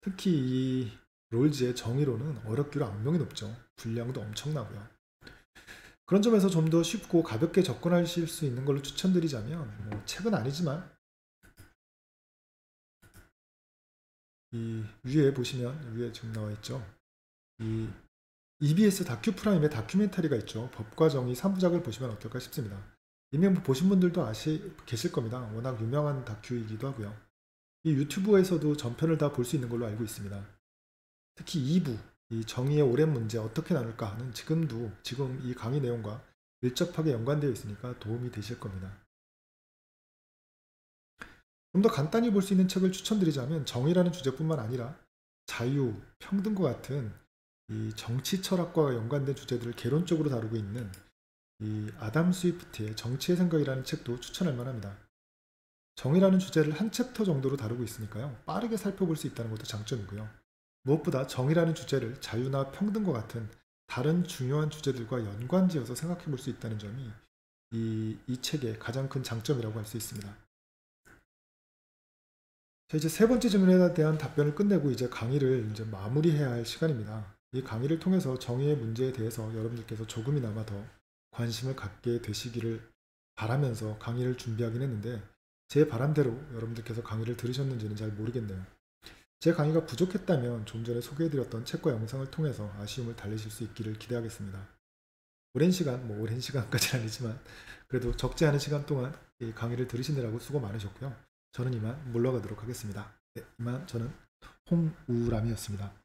특히 이 롤즈의 정의론은 어렵기로 악명이 높죠. 분량도 엄청나고요. 그런 점에서 좀 더 쉽고 가볍게 접근하실 수 있는 걸로 추천드리자면 책은 아니지만 이 위에 보시면 위에 지금 나와 있죠. 이 EBS 다큐프라임의 다큐멘터리가 있죠. 법과 정의 3부작을 보시면 어떨까 싶습니다. 이미 보신 분들도 계실 겁니다. 워낙 유명한 다큐이기도 하고요. 이 유튜브에서도 전편을 다 볼 수 있는 걸로 알고 있습니다. 특히 2부, 이 정의의 오랜 문제 어떻게 나눌까 하는 지금 이 강의 내용과 밀접하게 연관되어 있으니까 도움이 되실 겁니다. 좀 더 간단히 볼 수 있는 책을 추천드리자면 정의라는 주제뿐만 아니라 자유, 평등과 같은 이 정치 철학과 연관된 주제들을 개론적으로 다루고 있는 이 아담 스위프트의 정치의 생각이라는 책도 추천할 만합니다. 정의라는 주제를 한 챕터 정도로 다루고 있으니까요. 빠르게 살펴볼 수 있다는 것도 장점이고요. 무엇보다 정의라는 주제를 자유나 평등과 같은 다른 중요한 주제들과 연관지어서 생각해 볼 수 있다는 점이 이 책의 가장 큰 장점이라고 할 수 있습니다. 자, 이제 세 번째 질문에 대한 답변을 끝내고 이제 강의를 이제 마무리해야 할 시간입니다. 이 강의를 통해서 정의의 문제에 대해서 여러분들께서 조금이나마 더 관심을 갖게 되시기를 바라면서 강의를 준비하긴 했는데 제 바람대로 여러분들께서 강의를 들으셨는지는 잘 모르겠네요. 제 강의가 부족했다면 좀 전에 소개해드렸던 책과 영상을 통해서 아쉬움을 달래실 수 있기를 기대하겠습니다. 오랜 시간, 오랜 시간까지는 아니지만 그래도 적지 않은 시간 동안 이 강의를 들으시느라고 수고 많으셨고요. 저는 이만 물러가도록 하겠습니다. 네, 이만 저는 홍우람이었습니다.